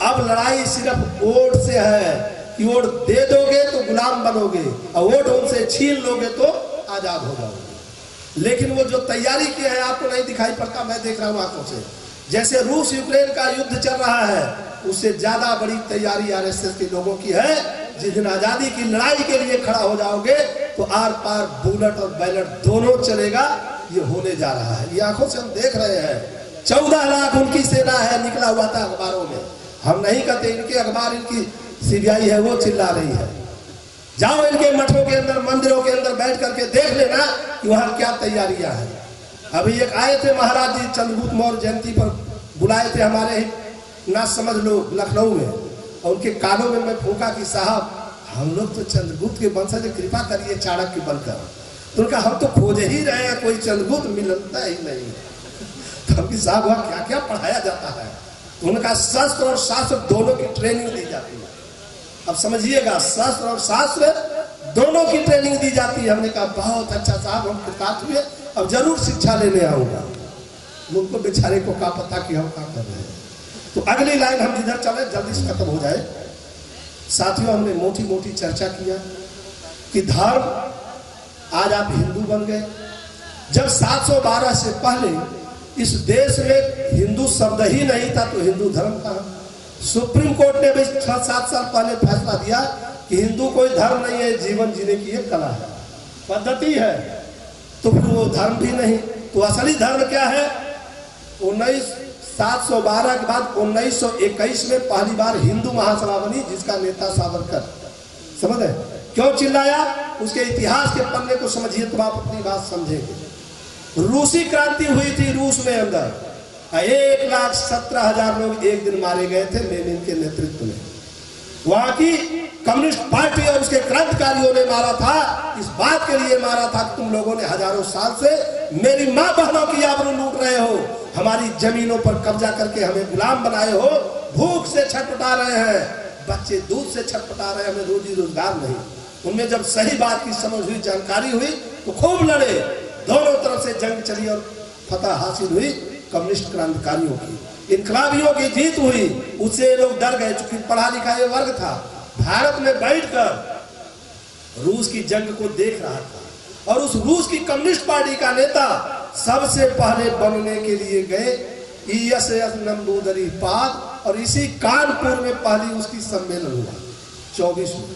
अब लड़ाई सिर्फ वोट से है कि वोट दे दोगे तो गुलाम बनोगे और वोट उनसे छीन लोगे तो आजाद हो जाओगे। लेकिन वो जो तैयारी की है आपको नहीं दिखाई पड़ता, मैं देख रहा हूं आंखों से। जैसे रूस यूक्रेन का युद्ध चल रहा है, उससे ज्यादा बड़ी तैयारी आरएसएस के लोगों की है। जिस दिन आजादी की लड़ाई के लिए खड़ा हो जाओगे तो आर पार बुलेट और बैलेट दोनों चलेगा। ये होने जा रहा है, ये आंखों से हम देख रहे हैं। 14 लाख उनकी सेना है, निकला हुआ था अखबारों में। हम नहीं कहते इनके अखबार, इनकी सीबीआई है वो चिल्ला रही है। जाओ इनके मठों के अंदर, मंदिरों के अंदर बैठ करके देख लेना कि वहां क्या तैयारियां हैं। अभी एक आए थे महाराज जी, चंद्रगुप्त मौर्य जयंती पर बुलाए थे हमारे ना समझ लो लखनऊ में, और उनके कानों में मैं फूंका कि साहब हम लोग तो चंद्रगुप्त के वंशज, कृपा करिए चाणक्य बनकर। तो उनका हम तो खोज ही रहे हैं, कोई चंद्रगुप्त मिलता ही नहीं। तो हम साहब वहां क्या क्या पढ़ाया जाता है। तो उनका शस्त्र और शास्त्र दोनों की ट्रेनिंग दी जाती है। अब समझिएगा, शस्त्र और शास्त्र दोनों की ट्रेनिंग दी जाती है। हमने कहा बहुत अच्छा साहब, हम कृतार्थ हुए, अब जरूर शिक्षा लेने आऊंगा। उनको बेचारे को क्या पता कि हम क्या कर रहे हैं। तो अगली लाइन हम जिधर चले जल्दी से खत्म हो जाए। साथियों, हमने मोटी मोटी चर्चा किया कि धर्म, आज आप हिंदू बन गए। जब 712 से पहले इस देश में हिंदू शब्द ही नहीं था तो हिंदू धर्म कहा। सुप्रीम कोर्ट ने भी 6-7 साल पहले फैसला दिया कि हिंदू कोई धर्म नहीं है, जीवन जीने की एक कला है, पद्धति है। तो फिर वो धर्म भी नहीं, तो असली धर्म क्या है? 712 के बाद 1921 में पहली बार हिंदू महासभा बनी, जिसका नेता सावरकर। समझ रहे क्यों चिल्लाया? उसके इतिहास के पन्ने को समझिए तो आप अपनी बात समझेंगे। रूसी क्रांति हुई थी रूस में अंदर, 1,17,000 लोग एक दिन मारे गए थे लेनिन के नेतृत्व में। वहां की कम्युनिस्ट पार्टी और उसके क्रांतिकारियों ने मारा था। इस बात के लिए मारा था कि तुम लोगों ने हजारों साल से मेरी मां बहनों की आबरू लूट रहे हो, हमारी जमीनों पर कब्जा करके हमें गुलाम बनाए हो, भूख से छटपटा रहे हैं, बच्चे दूध से छटपटा रहे हैं, हमें रोजी रोजगार नहीं। उनमें जब सही बात की समझ हुई, जानकारी हुई तो खूब लड़े, दोनों तरफ से जंग चली और फतह हासिल हुई कम्युनिस्ट क्रांतिकारियों की, इनकलाबियों की जीत हुई। उससे लोग डर गए, चूंकि पढ़ा लिखा ये वर्ग था, भारत में बैठकर रूस की जंग को देख रहा था। और उस रूस की कम्युनिस्ट पार्टी का नेता सबसे पहले बनने के लिए गए ईएसएस नंबूदरी पाद, और इसी कानपुर में पहली उसकी सम्मेलन हुआ 24 में।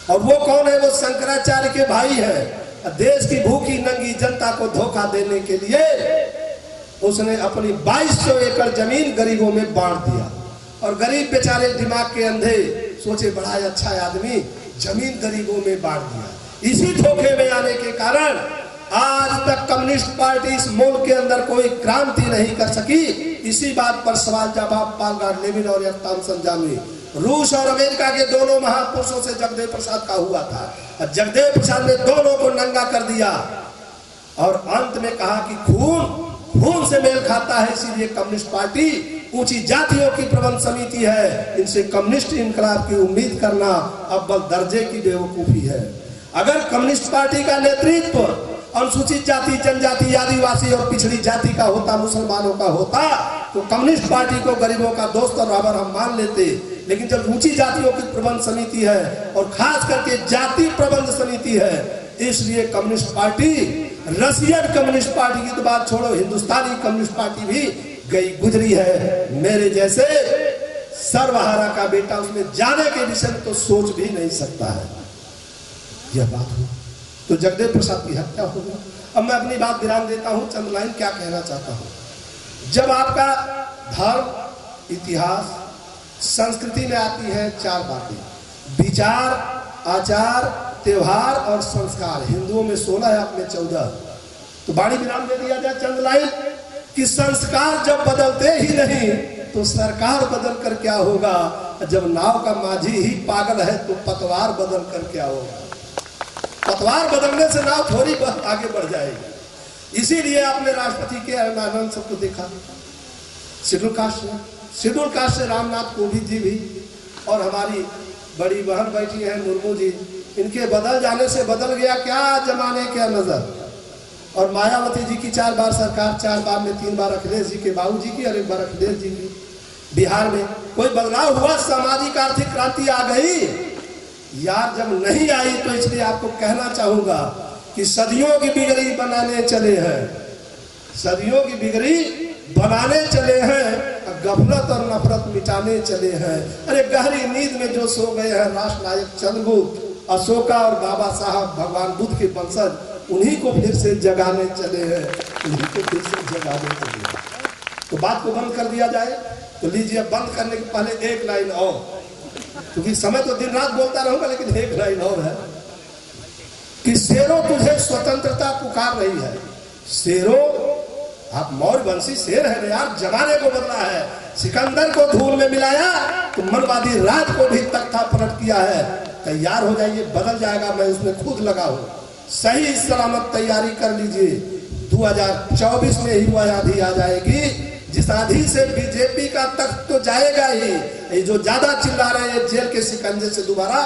और वो कौन है? वो शंकराचार्य के भाई है। देश की भूखी नंगी जनता को धोखा देने के लिए उसने अपनी 2200 एकड़ जमीन गरीबों में बांट दिया। और गरीब बेचारे दिमाग के अंधे सोचे बड़ा अच्छा आदमी, जमीन गरीबों में बांट दिया। इसी धोखे में आने के कारण आज तक कम्युनिस्ट पार्टी इस मुल्क के अंदर कोई क्रांति नहीं कर सकी। इसी बात पर सवाल जवाब पालगार लेविन और थॉमसन जामी, रूस और अमेरिका के दोनों महापुरुषों से जगदेव प्रसाद का हुआ था। जगदेव प्रसाद ने दोनों को नंगा कर दिया और अंत में कहा कि खून खून से मेल खाता है, इसीलिए कम्युनिस्ट पार्टी ऊंची जातियों की प्रबंध समिति है, इनसे कम्युनिस्ट इनकलाब की उम्मीद करना अव्वल दर्जे की बेवकूफी है। अगर कम्युनिस्ट पार्टी का नेतृत्व अनुसूचित जाति, जनजाति, आदिवासी और पिछड़ी जाति का होता, मुसलमानों का होता, तो कम्युनिस्ट पार्टी को गरीबों का दोस्त और रहबर हम मान लेते। लेकिन जब ऊंची जातियों की प्रबंध समिति है और खास करके जाति प्रबंध समिति सकती है। इसलिए communist party, Russian communist party की तो बात छोड़ो, हिंदुस्तानी कम्युनिस्ट पार्टी भी गई गुजरी है। मेरे जैसे सर्वहारा का बेटा उसमें जाने के विषय में तो सोच भी नहीं सकता है। यह बात हो तो जगदेव प्रसाद की हत्या हो गई। अब मैं अपनी बात विराम देता हूं, चंद लाइन क्या कहना चाहता हूं। जब आपका धर्म, इतिहास, संस्कृति में आती है चार बातें, विचार, आचार, त्योहार और संस्कार। हिंदुओं में 16 है, आप में 14। तो बाणी विराम दे दिया जाए चंद लाइन कि संस्कार जब बदलते ही नहीं तो सरकार बदल कर क्या होगा। जब नाव का माझी ही पागल है तो पतवार बदल कर क्या होगा। पतवार बदलने से नाव थोड़ी आगे बढ़ जाएगी। इसीलिए आपने राष्ट्रपति के आनंद सबको देखा, शेड्यूल कास्ट से रामनाथ कोविंद जी भी, और हमारी बड़ी बहन बैठी है मुर्मू जी, इनके बदल जाने से बदल गया क्या जमाने क्या नजर। और मायावती जी की 4 बार सरकार, 4 बार में 3 बार अखिलेश जी के बाबू जी की और 1 बार अखिलेश जी की। बिहार में कोई बदलाव हुआ, सामाजिक आर्थिक क्रांति आ गई यार। जब नहीं आई तो इसलिए आपको कहना चाहूंगा कि सदियों की बिगड़ी बनाने चले हैं, सदियों की बिगड़ी बनाने चले हैं, गफलत और नफरत मिटाने चले हैं। अरे गहरी नींद में जो सो गए हैं राष्ट्र नायक चंद्रगुप्त, अशोका और बाबा साहब भगवान बुद्ध के वंशज, उन्हीं को फिर से जगाने चले हैं, उन्हीं को फिर से जगाने चले हैं। तो बात को बंद कर दिया जाए तो लीजिए, बंद करने के पहले एक लाइन और, क्योंकि समय तो दिन रात बोलता रहूंगा, लेकिन एक लाइन और है कि शेरों तुझे स्वतंत्रता पुकार रही है। शेरों, आप मौर्य वंशी शेर है ना यार, जमाने को बदला है। सिकंदर को धूल में मिलाया तो मनवादी राज को भी तख्ता पलट किया है। तैयार हो जाइए, बदल जाएगा, मैं उसमें खुद लगा हूं। सही सलामत तैयारी कर लीजिए, 2024 में ही वह आंधी आ जाएगी जिस आंधी से बीजेपी का तख्त तो जाएगा ही। ये जो ज्यादा चिल्ला रहे हैं जेल के शिकंजे से दोबारा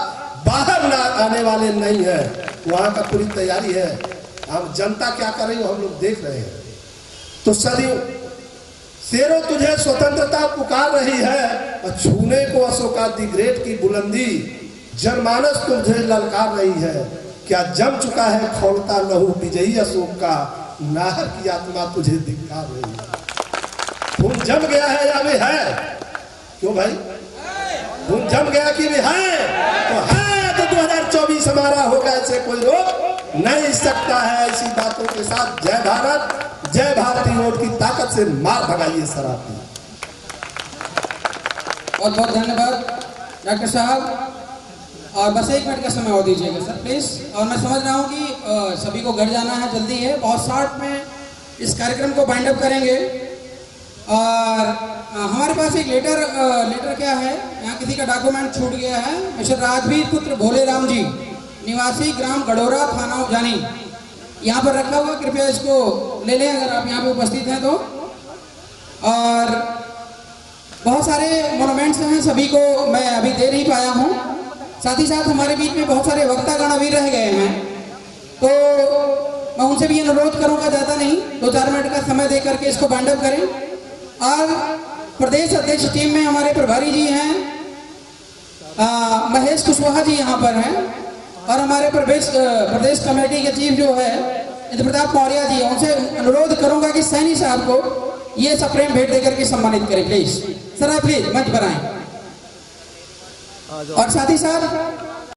बाहर ना आने वाले नहीं है, वहां का पूरी तैयारी है। हम जनता क्या कर रही हो हम लोग देख रहे हैं। तो सदियों शेरों तुझे स्वतंत्रता पुकार रही है, और छूने को अशोका दी ग्रेट की बुलंदी, जनमानस तुझे ललकार रही है। क्या जम चुका है खौलता लहू विजयी अशोक का, नाहर की आत्मा तुझे धिक्कार रही है। खून जम गया है या भी है? क्यों भाई, खून जम गया कि भी है? तो है, तो 2024 हमारा होगा, ऐसे कोई रोक नहीं सकता है। ऐसी बातों के साथ जय भारत, जय भारती नोट की ताकत से मार भगाइए शराबी। बहुत बहुत धन्यवाद डॉक्टर साहब, और बस 1 मिनट का समय और दीजिएगा सर प्लीज। और मैं समझ रहा हूँ कि सभी को घर जाना है, जल्दी है, बहुत शॉर्ट में इस कार्यक्रम को बाइंड अप करेंगे। और हमारे पास एक लेटर क्या है, यहाँ किसी का डॉक्यूमेंट छूट गया है। मिस्टर राजवीर पुत्र भोलेराम जी, निवासी ग्राम गडोरा, थाना उजानी, यहाँ पर रखा हुआ, कृपया इसको ले लें अगर आप यहाँ पे उपस्थित हैं तो। और बहुत सारे मोनूमेंट्स हैं, सभी को मैं अभी दे नहीं पाया हूँ। साथ ही साथ हमारे बीच में बहुत सारे वक्तागण भी रह गए हैं, तो मैं उनसे भी अनुरोध करूंगा, ज़्यादा नहीं, 2-4 मिनट का समय दे करके इसको बाइंड अप करें। और प्रदेश अध्यक्ष टीम में हमारे प्रभारी जी हैं, महेश कुशवाहा जी यहाँ पर हैं, और हमारे प्रदेश कमेटी के चीफ जो है इंद्र प्रताप मौर्य जी, उनसे अनुरोध करूंगा कि सैनी साहब को ये सप्रेम भेंट देकर के सम्मानित करें प्लीज। सर आप प्लीज मंच पर आए। और साथ ही साथ